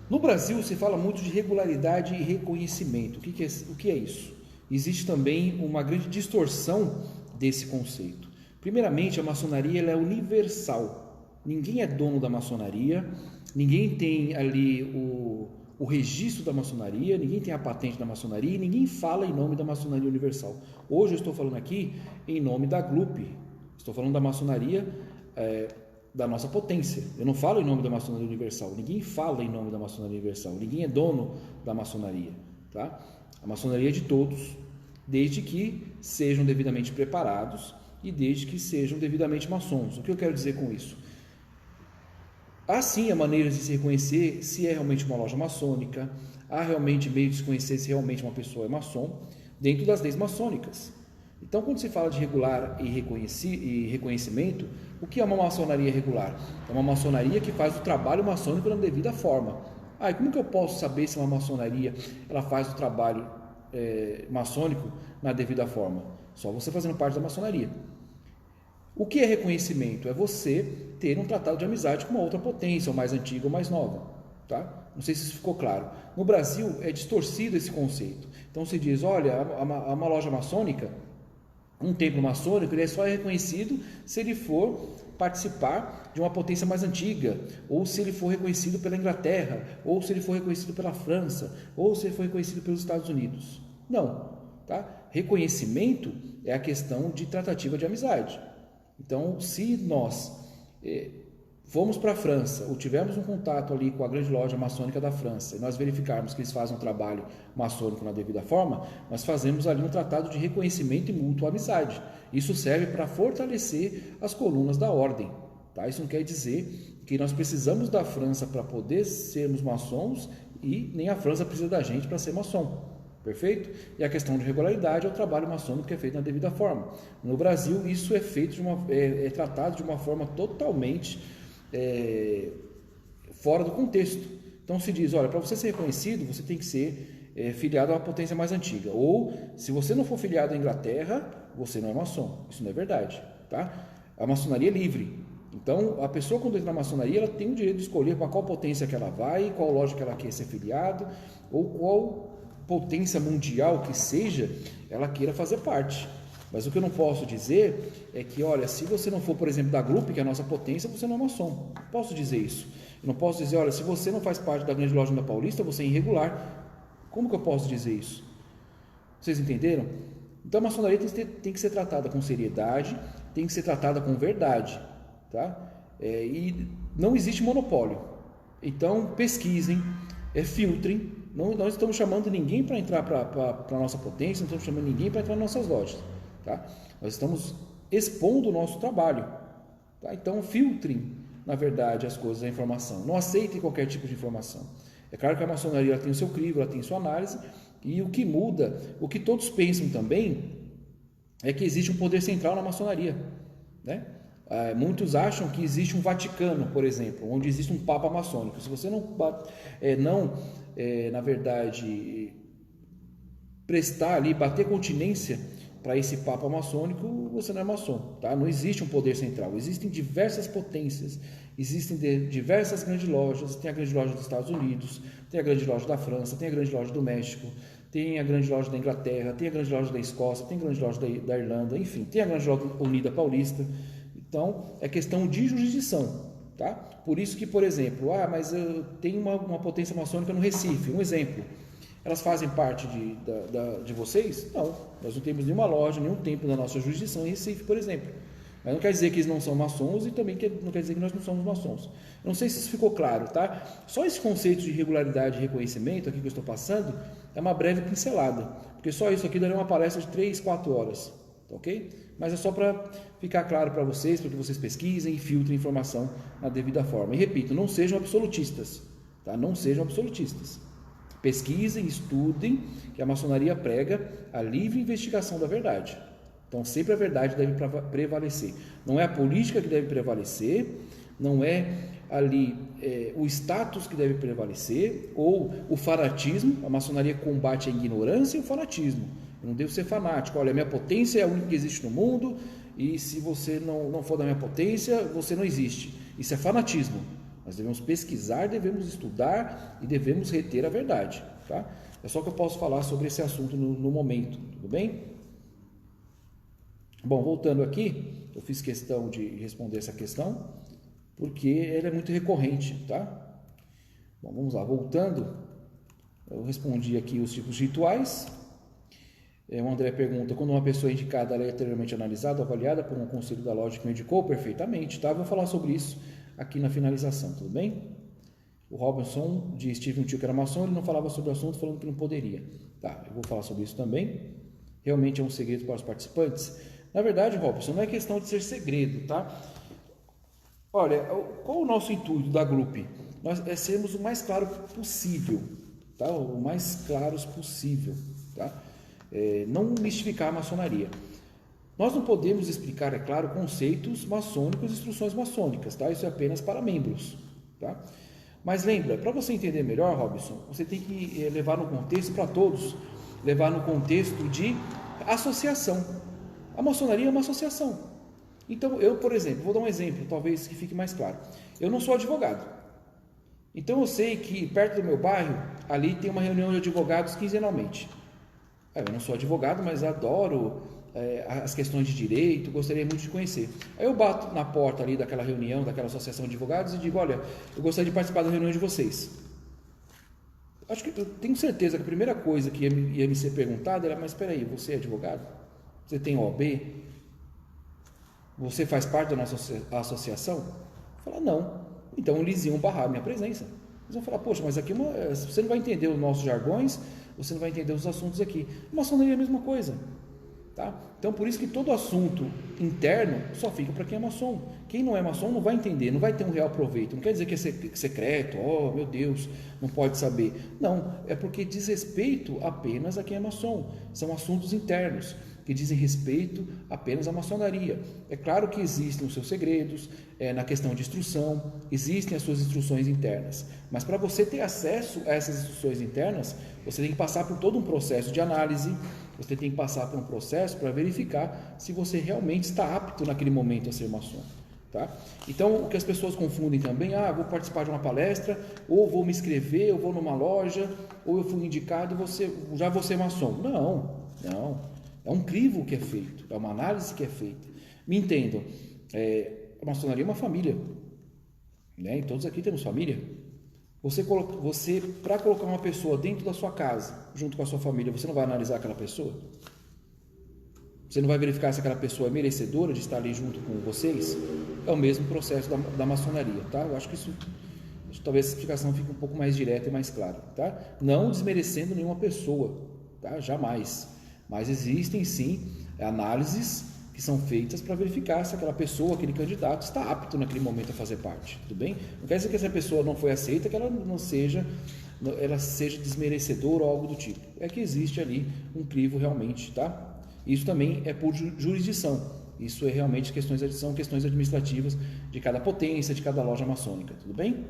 No Brasil se fala muito de regularidade e reconhecimento. O que é isso? Existe também uma grande distorção desse conceito. Primeiramente, a maçonaria ela é universal. Ninguém é dono da maçonaria, ninguém tem ali o registro da maçonaria, ninguém tem a patente da maçonaria, e ninguém fala em nome da maçonaria universal. Hoje eu estou falando aqui em nome da GLUP, estou falando da maçonaria da nossa potência. Eu não falo em nome da maçonaria universal, ninguém fala em nome da maçonaria universal, ninguém é dono da maçonaria, tá? A maçonaria é de todos, desde que sejam devidamente preparados e desde que sejam devidamente maçons. O que eu quero dizer com isso? Há sim maneiras de se reconhecer se é realmente uma loja maçônica, há realmente meios de se conhecer se realmente uma pessoa é maçom, dentro das leis maçônicas. Então, quando se fala de regular e reconhecimento, o que é uma maçonaria regular? É uma maçonaria que faz o trabalho maçônico na devida forma. E como que eu posso saber se uma maçonaria ela faz o trabalho maçônico na devida forma? Só você fazendo parte da maçonaria. O que é reconhecimento? É você ter um tratado de amizade com uma outra potência, ou mais antiga ou mais nova. Tá? Não sei se isso ficou claro. No Brasil é distorcido esse conceito. Então se diz, olha, uma loja maçônica, um templo maçônico, ele só é reconhecido se ele for participar de uma potência mais antiga, ou se ele for reconhecido pela Inglaterra, ou se ele for reconhecido pela França, ou se ele for reconhecido pelos Estados Unidos. Não. Tá? Reconhecimento é a questão de tratativa de amizade. Então, se nós fomos para a França, ou tivermos um contato ali com a grande loja maçônica da França, e nós verificarmos que eles fazem um trabalho maçônico na devida forma, nós fazemos ali um tratado de reconhecimento e mútua amizade. Isso serve para fortalecer as colunas da ordem. Tá? Isso não quer dizer que nós precisamos da França para poder sermos maçons, e nem a França precisa da gente para ser maçom. Perfeito? E a questão de regularidade é o trabalho maçônico que é feito na devida forma. No Brasil, isso é feito tratado de uma forma totalmente fora do contexto. Então se diz, olha, para você ser reconhecido, você tem que ser filiado a uma potência mais antiga. Ou, se você não for filiado à Inglaterra, você não é maçom. Isso não é verdade. Tá? A maçonaria é livre. Então, a pessoa, quando entra na maçonaria, ela tem o direito de escolher para qual potência que ela vai, qual loja que ela quer ser filiado, ou qual potência mundial que seja, ela queira fazer parte. Mas o que eu não posso dizer é que, olha, se você não for, por exemplo, da Grupo, que é a nossa potência, você não é maçom. Não posso dizer isso. Eu não posso dizer, olha, se você não faz parte da grande loja da Paulista, você é irregular. Como que eu posso dizer isso? Vocês entenderam? Então a maçonaria tem que ser tratada com seriedade, tem que ser tratada com verdade. Tá? E não existe monopólio. Então pesquisem, filtrem. Não, nós estamos chamando ninguém para entrar para a nossa potência, não estamos chamando ninguém para entrar nas nossas lojas. Tá? Nós estamos expondo o nosso trabalho. Tá? Então filtrem, na verdade, as coisas, a informação. Não aceitem qualquer tipo de informação. É claro que a maçonaria ela tem o seu crivo, ela tem sua análise, e o que muda, o que todos pensam também, é que existe um poder central na maçonaria. Né? Muitos acham que existe um Vaticano, por exemplo, onde existe um Papa maçônico. Se você na verdade, prestar ali, bater continência para esse Papa maçônico, você não é maçom. Tá? Não existe um poder central, existem diversas potências, existem diversas grandes lojas. Tem a grande loja dos Estados Unidos, tem a grande loja da França, tem a grande loja do México, tem a grande loja da Inglaterra, tem a grande loja da Escócia, tem a grande loja da Irlanda, enfim, tem a grande loja Unida Paulista. Então, é questão de jurisdição, tá? Por isso que, por exemplo, mas eu tenho uma potência maçônica no Recife, um exemplo. Elas fazem parte de vocês? Não, nós não temos nenhuma loja, nenhum templo da nossa jurisdição em Recife, por exemplo. Mas não quer dizer que eles não são maçons e também não quer dizer que nós não somos maçons. Eu não sei se isso ficou claro, tá? Só esse conceito de regularidade e reconhecimento aqui que eu estou passando é uma breve pincelada, porque só isso aqui daria uma palestra de 3, 4 horas, tá ok? Mas é só para ficar claro para vocês, para que vocês pesquisem e filtrem informação na devida forma. E repito, não sejam absolutistas, tá? Não sejam absolutistas. Pesquisem, estudem, que a maçonaria prega a livre investigação da verdade. Então, sempre a verdade deve prevalecer. Não é a política que deve prevalecer, não é ali o status que deve prevalecer, ou o fanatismo. A maçonaria combate a ignorância e o fanatismo. Eu não devo ser fanático. Olha, a minha potência é a única que existe no mundo, e se você não for da minha potência, você não existe. Isso é fanatismo. Nós devemos pesquisar, devemos estudar e devemos reter a verdade. Tá? É só que eu posso falar sobre esse assunto no momento, tudo bem? Bom, voltando aqui, eu fiz questão de responder essa questão, porque ela é muito recorrente, tá? Bom, vamos lá, voltando, eu respondi aqui os tipos de rituais. O André pergunta, quando uma pessoa é indicada, ela é anteriormente analisada, avaliada por um conselho da loja que me indicou? Perfeitamente, tá? Vou falar sobre isso aqui na finalização, tudo bem? O Robinson diz, tive um tio que era maçom, ele não falava sobre o assunto, falando que não poderia. Tá, eu vou falar sobre isso também. Realmente é um segredo para os participantes? Na verdade, Robinson, não é questão de ser segredo, tá? Olha, qual o nosso intuito da Grupo? Nós sermos o mais claro possível, tá? O mais claros possível, tá? Não mistificar a maçonaria. Nós não podemos explicar, é claro, conceitos maçônicos e instruções maçônicas, tá? Isso é apenas para membros, tá? Mas lembra, para você entender melhor, Robinson, você tem que levar no contexto para todos levar no contexto de associação. A maçonaria é uma associação. Então, eu, por exemplo, vou dar um exemplo, talvez que fique mais claro. Eu não sou advogado. Então, eu sei que perto do meu bairro, ali tem uma reunião de advogados quinzenalmente. Eu não sou advogado, mas adoro as questões de direito, gostaria muito de conhecer. Aí eu bato na porta ali daquela reunião, daquela associação de advogados e digo, olha, eu gostaria de participar da reunião de vocês. Acho que eu tenho certeza que a primeira coisa que ia me ser perguntada era, mas espera aí, você é advogado? Você tem OAB? Você faz parte da nossa associação? Eu falo, não. Então eles iam barrar a minha presença. Eles vão falar, poxa, mas aqui você não vai entender os nossos jargões, você não vai entender os assuntos aqui. A maçonaria é a mesma coisa. Tá? Então por isso que todo assunto interno só fica para quem é maçom. Quem não é maçom não vai entender, não vai ter um real proveito. Não quer dizer que é secreto, oh meu Deus, não pode saber. Não, é porque diz respeito apenas a quem é maçom. São assuntos internos que dizem respeito apenas à maçonaria. É claro que existem os seus segredos, na questão de instrução, existem as suas instruções internas, mas para você ter acesso a essas instruções internas, você tem que passar por todo um processo de análise, você tem que passar por um processo para verificar se você realmente está apto naquele momento a ser maçom. Tá? Então, o que as pessoas confundem também, vou participar de uma palestra, ou vou me inscrever, eu vou numa loja, ou eu fui indicado e já vou ser maçom. Não. É um crivo que é feito, é uma análise que é feita. Me entendam, a maçonaria é uma família, né? E todos aqui temos família. Você para colocar uma pessoa dentro da sua casa, junto com a sua família, você não vai analisar aquela pessoa? Você não vai verificar se aquela pessoa é merecedora de estar ali junto com vocês? É o mesmo processo da maçonaria, tá? Eu acho que talvez essa explicação fique um pouco mais direta e mais clara, tá? Não desmerecendo nenhuma pessoa, tá? Jamais. Mas existem sim análises que são feitas para verificar se aquela pessoa, aquele candidato está apto naquele momento a fazer parte, tudo bem? Não quer dizer que essa pessoa não foi aceita, que ela seja desmerecedora ou algo do tipo. É que existe ali um crivo realmente, tá? Isso também é por jurisdição. Isso é realmente são questões administrativas de cada potência, de cada loja maçônica, tudo bem?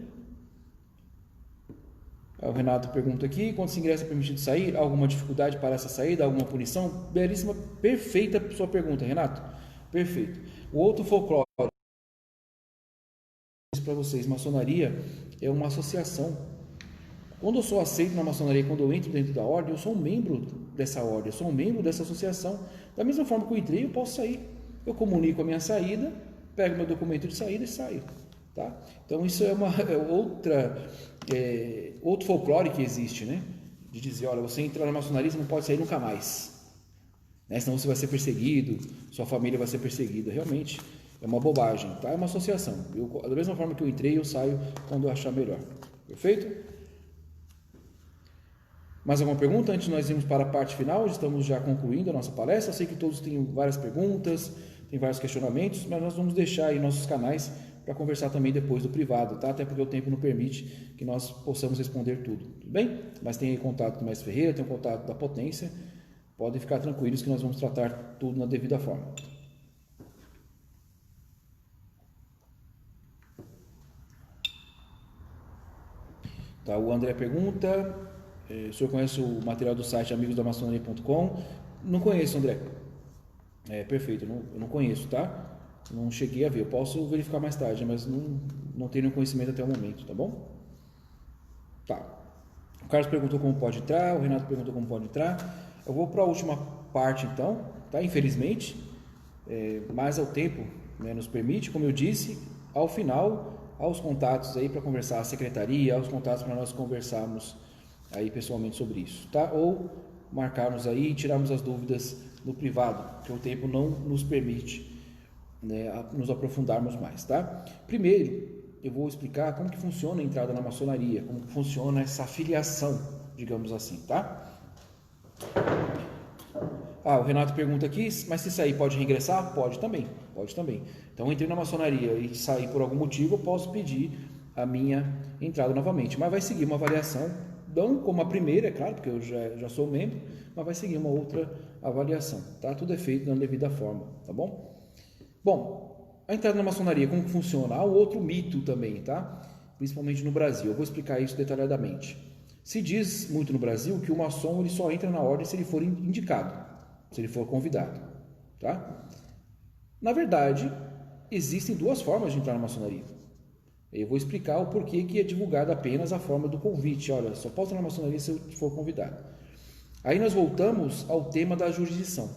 O Renato pergunta aqui, quando se ingressa é permitido sair, alguma dificuldade para essa saída, alguma punição? Belíssima, perfeita sua pergunta, Renato, perfeito. O outro folclore para vocês, maçonaria é uma associação. Quando eu sou aceito na maçonaria, quando eu entro dentro da ordem, eu sou um membro dessa ordem, eu sou um membro dessa associação. Da mesma forma que eu entrei, eu posso sair. Eu comunico a minha saída, pego meu documento de saída e saio. Tá? Então isso é outro folclore que existe, né? De dizer, olha, você entrar na maçonaria, você não pode sair nunca mais, né? Senão você vai ser perseguido, sua família vai ser perseguida. Realmente é uma bobagem, tá? É uma associação. Da mesma forma que eu entrei, eu saio quando eu achar melhor. Perfeito? Mais alguma pergunta antes de nós irmos para a parte final? Estamos já concluindo a nossa palestra. Eu sei que todos têm várias perguntas, têm vários questionamentos, mas nós vamos deixar aí nossos canais para conversar também depois do privado, tá? Até porque o tempo não permite que nós possamos responder tudo bem? Mas tem aí contato do Mestre Ferreira, tem o contato da Potência, podem ficar tranquilos que nós vamos tratar tudo na devida forma. Tá, o André pergunta, o senhor conhece o material do site amigosdamaçonaria.com? Não conheço, André. Perfeito, eu não conheço, tá? Não cheguei a ver, eu posso verificar mais tarde, mas não tenho nenhum conhecimento até o momento, tá bom? Tá. O Carlos perguntou como pode entrar, o Renato perguntou como pode entrar. Eu vou para a última parte então, tá? Infelizmente, mas o tempo, né, nos permite, como eu disse, ao final, aos contatos aí para conversar, a secretaria, aos contatos para nós conversarmos aí pessoalmente sobre isso, tá? Ou marcarmos aí e tirarmos as dúvidas no privado, porque o tempo não nos permite, né, nos aprofundarmos mais, tá? Primeiro, eu vou explicar como que funciona a entrada na maçonaria, como que funciona essa filiação, digamos assim, tá? O Renato pergunta aqui, mas se sair pode regressar? Pode também. Então, eu entrei na maçonaria e sair por algum motivo, eu posso pedir a minha entrada novamente, mas vai seguir uma avaliação, não como a primeira, é claro, porque eu já sou membro, mas vai seguir uma outra avaliação, tá? Tudo é feito na devida forma, tá bom? Bom, a entrada na maçonaria, como funciona? Há um outro mito também, tá? Principalmente no Brasil. Eu vou explicar isso detalhadamente. Se diz muito no Brasil que o maçom ele só entra na ordem se ele for indicado, se ele for convidado, tá? Na verdade, existem duas formas de entrar na maçonaria. Eu vou explicar o porquê que é divulgada apenas a forma do convite. Olha, só posso entrar na maçonaria se eu for convidado. Aí nós voltamos ao tema da jurisdição.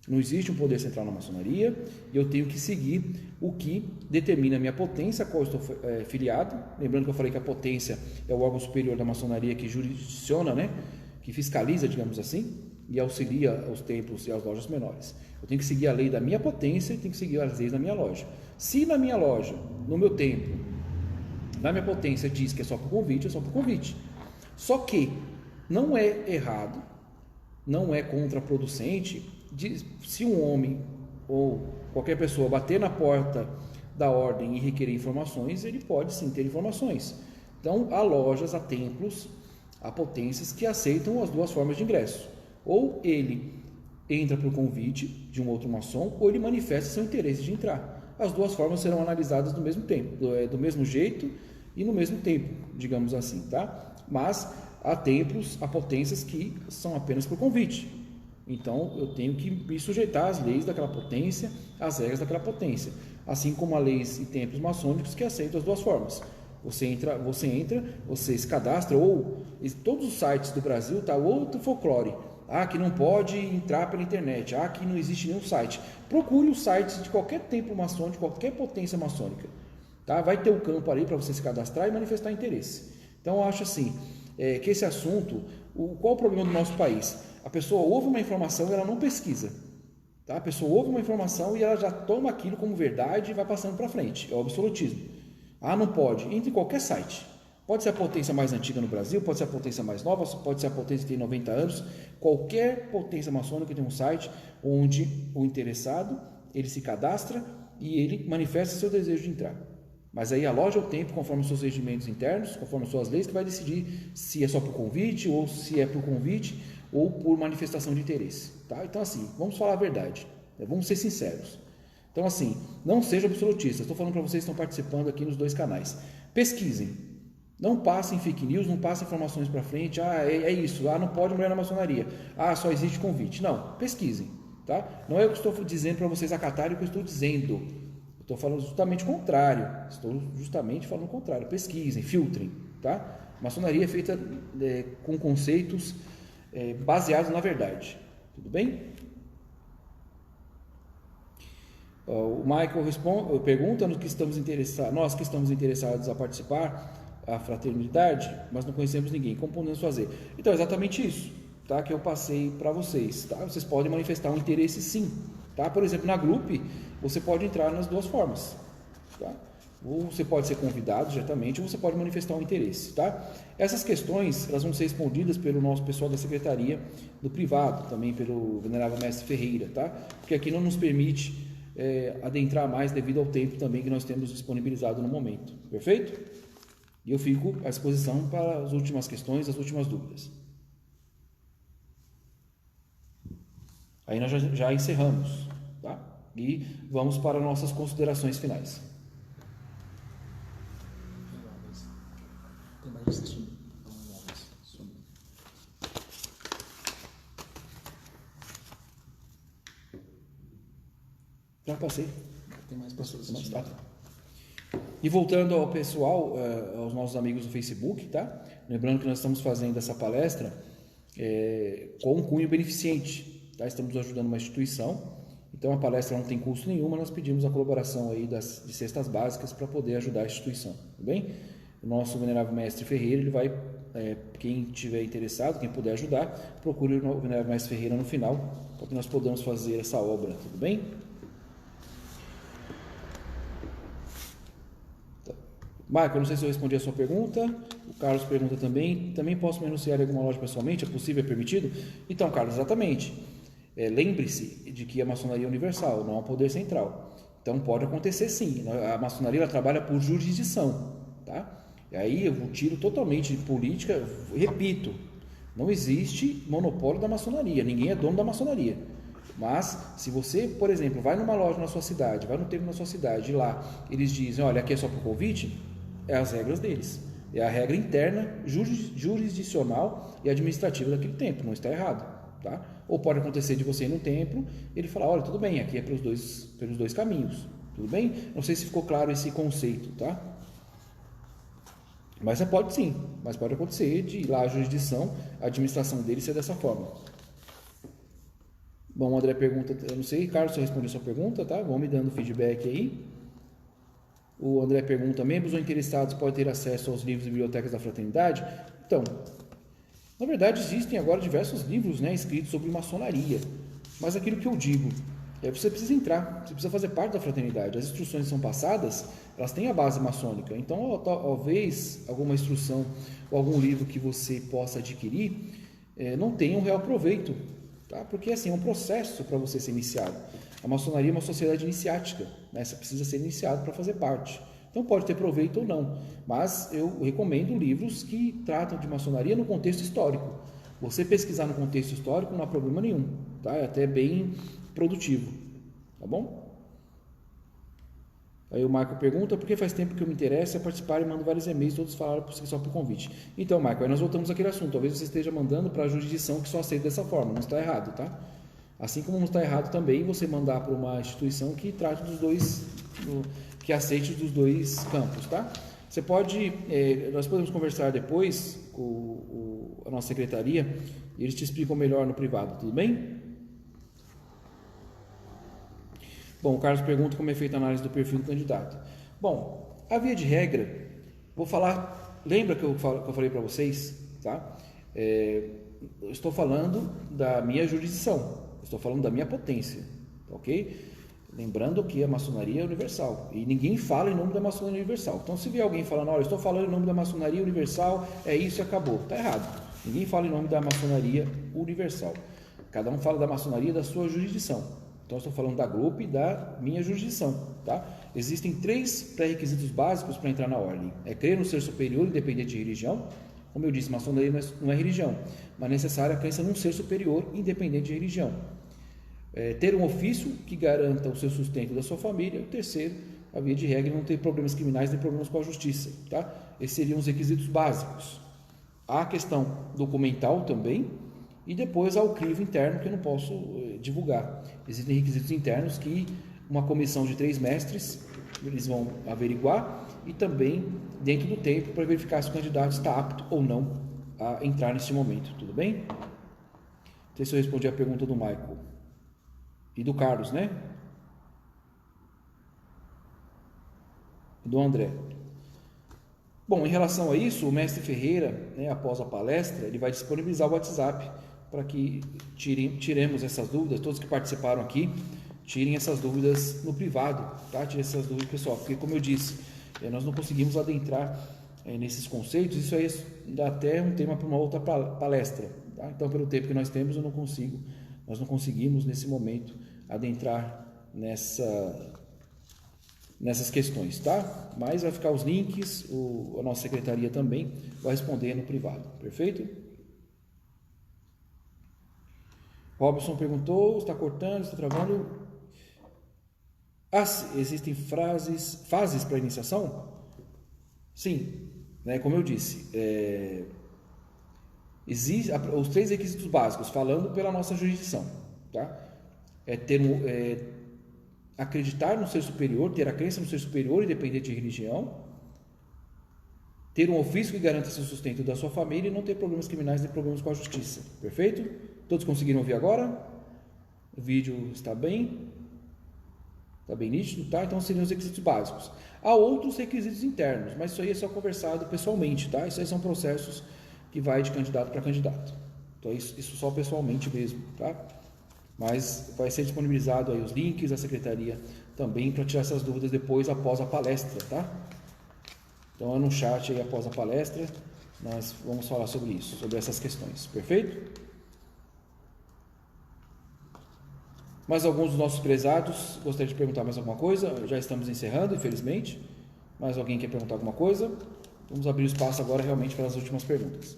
Não existe um poder central na maçonaria e eu tenho que seguir o que determina a minha potência, a qual eu estou filiado. Lembrando que eu falei que a potência é o órgão superior da maçonaria que jurisdiciona, né? Que fiscaliza, digamos assim, e auxilia os templos e as lojas menores. Eu tenho que seguir a lei da minha potência e tenho que seguir as leis da minha loja. Se na minha loja, no meu templo, na minha potência diz que é só por convite, é só por convite. Só que não é errado, não é contraproducente se um homem ou qualquer pessoa bater na porta da ordem e requerer informações, ele pode sim ter informações. Então, há lojas, há templos, há potências que aceitam as duas formas de ingresso. Ou ele entra por convite de um outro maçom, ou ele manifesta seu interesse de entrar. As duas formas serão analisadas do mesmo tempo, do mesmo jeito e no mesmo tempo, digamos assim, tá? Mas há templos, há potências que são apenas por convite. Então, eu tenho que me sujeitar às leis daquela potência, às regras daquela potência. Assim como há leis e templos maçônicos que aceitam as duas formas. Você entra, você se cadastra, ou todos os sites do Brasil, tá outro folclore. Que não pode entrar pela internet. Que não existe nenhum site. Procure os sites de qualquer templo maçônico, de qualquer potência maçônica. Tá? Vai ter um campo ali para você se cadastrar e manifestar interesse. Então, eu acho assim, que esse assunto, qual o problema do nosso país? A pessoa ouve uma informação e ela não pesquisa. Tá? A pessoa ouve uma informação e ela já toma aquilo como verdade e vai passando para frente. É o absolutismo. Não pode. Entre em qualquer site. Pode ser a potência mais antiga no Brasil, pode ser a potência mais nova, pode ser a potência que tem 90 anos. Qualquer potência maçônica tem um site onde o interessado, ele se cadastra e ele manifesta seu desejo de entrar. Mas aí a loja, o tempo, conforme os seus regimentos internos, conforme as suas leis, que vai decidir se é só por convite ou se é por convite ou por manifestação de interesse. Tá? Então assim, vamos falar a verdade, vamos ser sinceros. Então assim, não sejam absolutistas. Estou falando para vocês que estão participando aqui nos dois canais. Pesquisem. Não passem fake news, não passem informações para frente. É isso. Não pode mulher na maçonaria. Só existe convite. Não, pesquisem. Tá? Não é o que estou dizendo para vocês acatarem o que eu estou dizendo. Estou falando justamente o contrário. Estou justamente falando o contrário. Pesquisem, filtrem. Tá? Maçonaria é feita com conceitos baseados na verdade. Tudo bem? O Michael pergunta nós que estamos interessados a participar a fraternidade, mas não conhecemos ninguém, como podemos fazer? Então, é exatamente isso, tá? Que eu passei para vocês, tá? Vocês podem manifestar um interesse sim, tá? Por exemplo, na Group, você pode entrar nas duas formas, tá? Ou você pode ser convidado diretamente, ou você pode manifestar um interesse, tá? Essas questões, elas vão ser respondidas pelo nosso pessoal da secretaria do privado, também pelo venerável mestre Ferreira, tá? Porque aqui não nos permite adentrar mais devido ao tempo também que nós temos disponibilizado no momento, perfeito? E eu fico à disposição para as últimas questões, as últimas dúvidas. Aí nós já encerramos, tá? E vamos para nossas considerações finais. Tem mais assistindo. Já passei. Tem mais pessoas assistindo. Tá. E voltando ao pessoal, aos nossos amigos do Facebook, tá? Lembrando que nós estamos fazendo essa palestra com um cunho beneficente, tá? Estamos ajudando uma instituição, então a palestra não tem custo nenhum, nós pedimos a colaboração aí de cestas básicas para poder ajudar a instituição, tudo bem? O nosso venerável mestre Ferreira, ele vai, quem tiver interessado, quem puder ajudar, procure o venerável mestre Ferreira no final, para que nós podamos fazer essa obra, tudo bem? Marco, eu não sei se eu respondi a sua pergunta. O Carlos pergunta também. Também posso me anunciar em alguma loja pessoalmente? É possível, é permitido? Então, Carlos, exatamente. Lembre-se de que a maçonaria é universal, não há poder central. Então, pode acontecer sim. A maçonaria ela trabalha por jurisdição. Tá? E aí eu tiro totalmente de política. Repito, não existe monopólio da maçonaria. Ninguém é dono da maçonaria. Mas, se você, por exemplo, vai numa loja na sua cidade, vai no templo na sua cidade, e lá eles dizem, olha, aqui é só por convite, é as regras deles. É a regra interna, jurisdicional e administrativa daquele templo, não está errado, tá? Ou pode acontecer de você ir no templo e ele falar, olha, tudo bem, aqui é pelos dois caminhos, tudo bem? Não sei se ficou claro esse conceito, tá? Mas pode sim, mas pode acontecer de ir lá a jurisdição, a administração dele ser dessa forma. Bom, o André pergunta, eu não sei, Carlos, se eu respondi a sua pergunta, tá? Vão me dando feedback aí. O André pergunta, membros ou interessados podem ter acesso aos livros e bibliotecas da fraternidade? Então, na verdade existem agora diversos livros, né, escritos sobre maçonaria, mas aquilo que eu digo, você precisa entrar, você precisa fazer parte da fraternidade, as instruções que são passadas, elas têm a base maçônica, então talvez alguma instrução ou algum livro que você possa adquirir não tenha um real proveito, tá? Porque assim, é um processo para você ser iniciado. A maçonaria é uma sociedade iniciática, né? Você precisa ser iniciado para fazer parte. Então pode ter proveito ou não, mas eu recomendo livros que tratam de maçonaria no contexto histórico. Você pesquisar no contexto histórico não há problema nenhum, tá? É até bem produtivo, tá bom? Aí o Marco pergunta, por que faz tempo que eu me interesso a participar e mando vários e-mails, todos falaram só por convite. Então, Marco, aí nós voltamos àquele assunto, talvez você esteja mandando para a jurisdição que só aceita dessa forma, não está errado, tá? Assim como não está errado também você mandar para uma instituição que trate dos dois, que aceite dos dois campos, tá? Você pode, nós podemos conversar depois com a nossa secretaria e eles te explicam melhor no privado, tudo bem? Bom, o Carlos pergunta como é feita a análise do perfil do candidato. Bom, a via de regra, vou falar, lembra que eu falei para vocês, tá? Eu estou falando da minha jurisdição, estou falando da minha potência, ok? Lembrando que a maçonaria é universal e ninguém fala em nome da maçonaria universal. Então, se vier alguém falando, olha, eu estou falando em nome da maçonaria universal, é isso e acabou, está errado. Ninguém fala em nome da maçonaria universal. Cada um fala da maçonaria da sua jurisdição. Então, eu estou falando da grupo e da minha jurisdição, tá? Existem 3 pré-requisitos básicos para entrar na ordem. É crer no ser superior, independente de religião. Como eu disse, maçonaria não é religião, mas é necessária a crença num ser superior, independente de religião. Ter um ofício que garanta o seu sustento da sua família. O terceiro, a via de regra, não ter problemas criminais nem problemas com a justiça, tá? Esses seriam os requisitos básicos. Há a questão documental também, e depois há o crivo interno que eu não posso divulgar. Existem requisitos internos que uma comissão de 3 mestres, eles vão averiguar, e também dentro do tempo para verificar se o candidato está apto ou não a entrar nesse momento, tudo bem? Não sei se eu respondi a pergunta do Michael e do Carlos, né? E do André. Bom, em relação a isso, o mestre Ferreira, né, após a palestra, ele vai disponibilizar o WhatsApp para que tiremos essas dúvidas, todos que participaram aqui, tirem essas dúvidas no privado, tá? Tirem essas dúvidas, pessoal, porque como eu disse, nós não conseguimos adentrar nesses conceitos, isso aí dá até um tema para uma outra palestra, tá? Então, pelo tempo que nós temos, nós não conseguimos nesse momento adentrar nessas questões, tá? Mas vai ficar os links, a nossa secretaria também vai responder no privado, perfeito? Robson perguntou, está cortando, está travando? Existem fases para iniciação? Sim, né, como eu disse, existem os 3 requisitos básicos, falando pela nossa jurisdição, tá? Acreditar no ser superior, ter a crença no ser superior, independente de religião, ter um ofício que garanta seu sustento da sua família e não ter problemas criminais nem problemas com a justiça, perfeito? Todos conseguiram ouvir agora? O vídeo está bem nítido, tá? Então seriam os requisitos básicos. Há outros requisitos internos, mas isso aí é só conversado pessoalmente, tá? Isso aí são processos que vai de candidato para candidato. Então isso só pessoalmente mesmo, tá? Mas vai ser disponibilizado aí os links da secretaria também para tirar essas dúvidas depois após a palestra, tá? Então é no chat aí após a palestra, nós vamos falar sobre isso, sobre essas questões, perfeito? Mais alguns dos nossos prezados gostaria de perguntar mais alguma coisa? Já estamos encerrando, infelizmente. Mais alguém quer perguntar alguma coisa? Vamos abrir o espaço agora realmente para as últimas perguntas.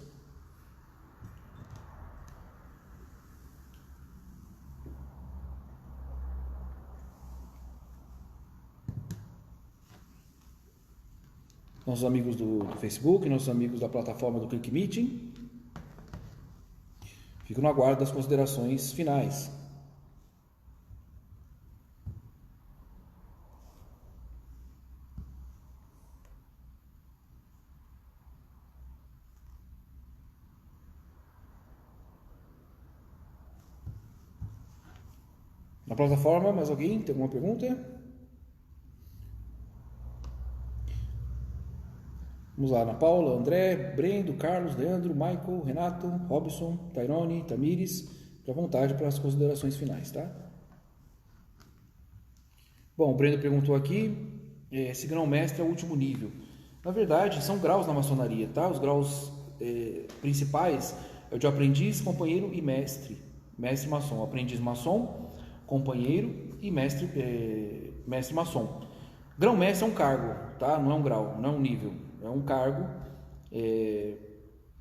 nossos amigos do Facebook, nossos amigos da plataforma do Click Meeting. Fico no aguardo das considerações finais. Na plataforma, mais alguém? Tem alguma pergunta? Vamos lá, Ana Paula, André, Brendo, Carlos, Leandro, Michael, Renato, Robson, Tairone, Tamires, fique à vontade para as considerações finais, tá? Bom, o Brendo perguntou aqui se grão-mestre é o último nível. Na verdade, são graus na maçonaria, tá? Os graus principais é o de aprendiz, companheiro e mestre. Mestre maçom, aprendiz maçom, companheiro e mestre maçom. Grão-mestre é um cargo, tá? Não é um grau, não é um nível. É um cargo,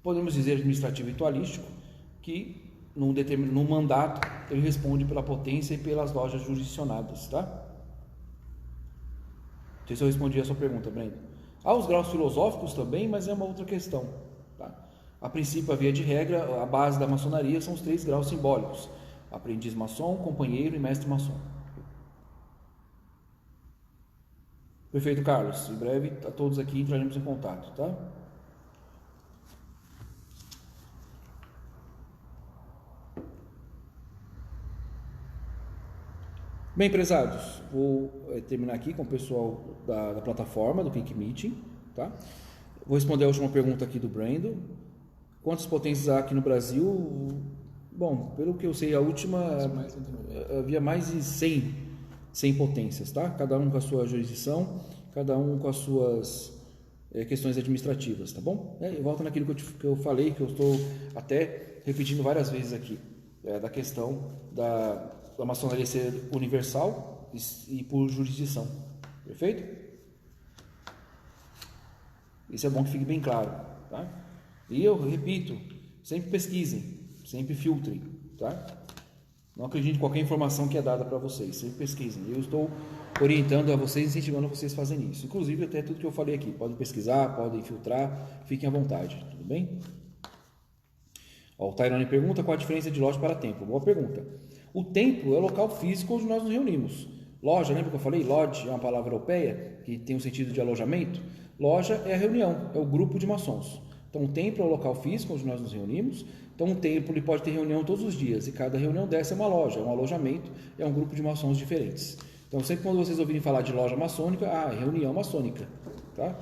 podemos dizer, administrativo e ritualístico, que num mandato ele responde pela potência e pelas lojas jurisdicionadas, tá? Não sei se eu respondi a sua pergunta, Brendo. Há os graus filosóficos também, mas é uma outra questão, tá? A princípio, a via de regra, a base da maçonaria são os 3 graus simbólicos: aprendiz maçom, companheiro e mestre maçom. Perfeito, Carlos. Em breve, a todos aqui entraremos em contato, tá? Bem, prezados, vou terminar aqui com o pessoal da plataforma, do Click Meeting, tá? Vou responder a última pergunta aqui do Brando. Quantas potências há aqui no Brasil? Bom, pelo que eu sei, a última havia mais de 100 potências, tá? Cada um com a sua jurisdição, cada um com as suas questões administrativas, tá bom? Volta naquilo que eu falei, que eu estou até repetindo várias vezes aqui, da questão da maçonaria ser universal e por jurisdição, perfeito? Isso é bom que fique bem claro, tá? E eu repito, sempre pesquisem, sempre filtrem, tá? Não acredite em qualquer informação que é dada para vocês, sempre pesquisem. Eu estou orientando a vocês, incentivando a vocês a fazerem isso. Inclusive, até tudo que eu falei aqui. Podem pesquisar, podem filtrar, fiquem à vontade, tudo bem? O Tairone pergunta qual a diferença de loja para templo. Boa pergunta. O templo é o local físico onde nós nos reunimos. Loja, lembra que eu falei? Lodge é uma palavra europeia que tem um sentido de alojamento. Loja é a reunião, é o grupo de maçons. Então, o templo é o local físico onde nós nos reunimos. Então, um templo ele pode ter reunião todos os dias e cada reunião dessa é uma loja, é um alojamento, é um grupo de maçons diferentes. Então, sempre quando vocês ouvirem falar de loja maçônica, reunião maçônica, tá?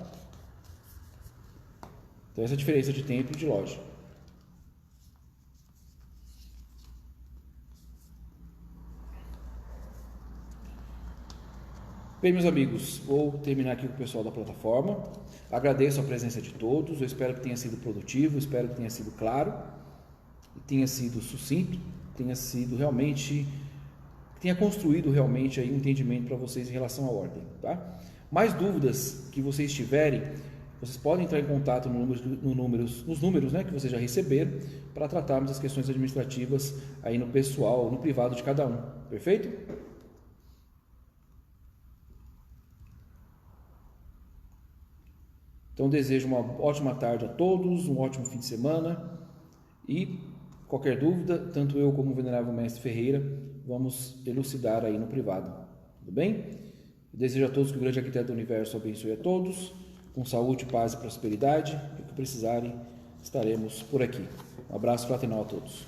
Então, essa é a diferença de templo e de loja. Bem, meus amigos, vou terminar aqui com o pessoal da plataforma. Agradeço a presença de todos, eu espero que tenha sido produtivo, espero que tenha sido claro, tenha sido sucinto, tenha sido realmente, tenha construído realmente aí um entendimento para vocês em relação à ordem, tá? Mais dúvidas que vocês tiverem, vocês podem entrar em contato nos números, né, que vocês já receberam, para tratarmos as questões administrativas aí no pessoal, no privado de cada um, perfeito? Então, desejo uma ótima tarde a todos, um ótimo fim de semana e qualquer dúvida, tanto eu como o Venerável Mestre Ferreira, vamos elucidar aí no privado, tudo bem? Desejo a todos que o grande arquiteto do universo abençoe a todos, com saúde, paz e prosperidade, e o que precisarem, estaremos por aqui. Um abraço fraternal a todos.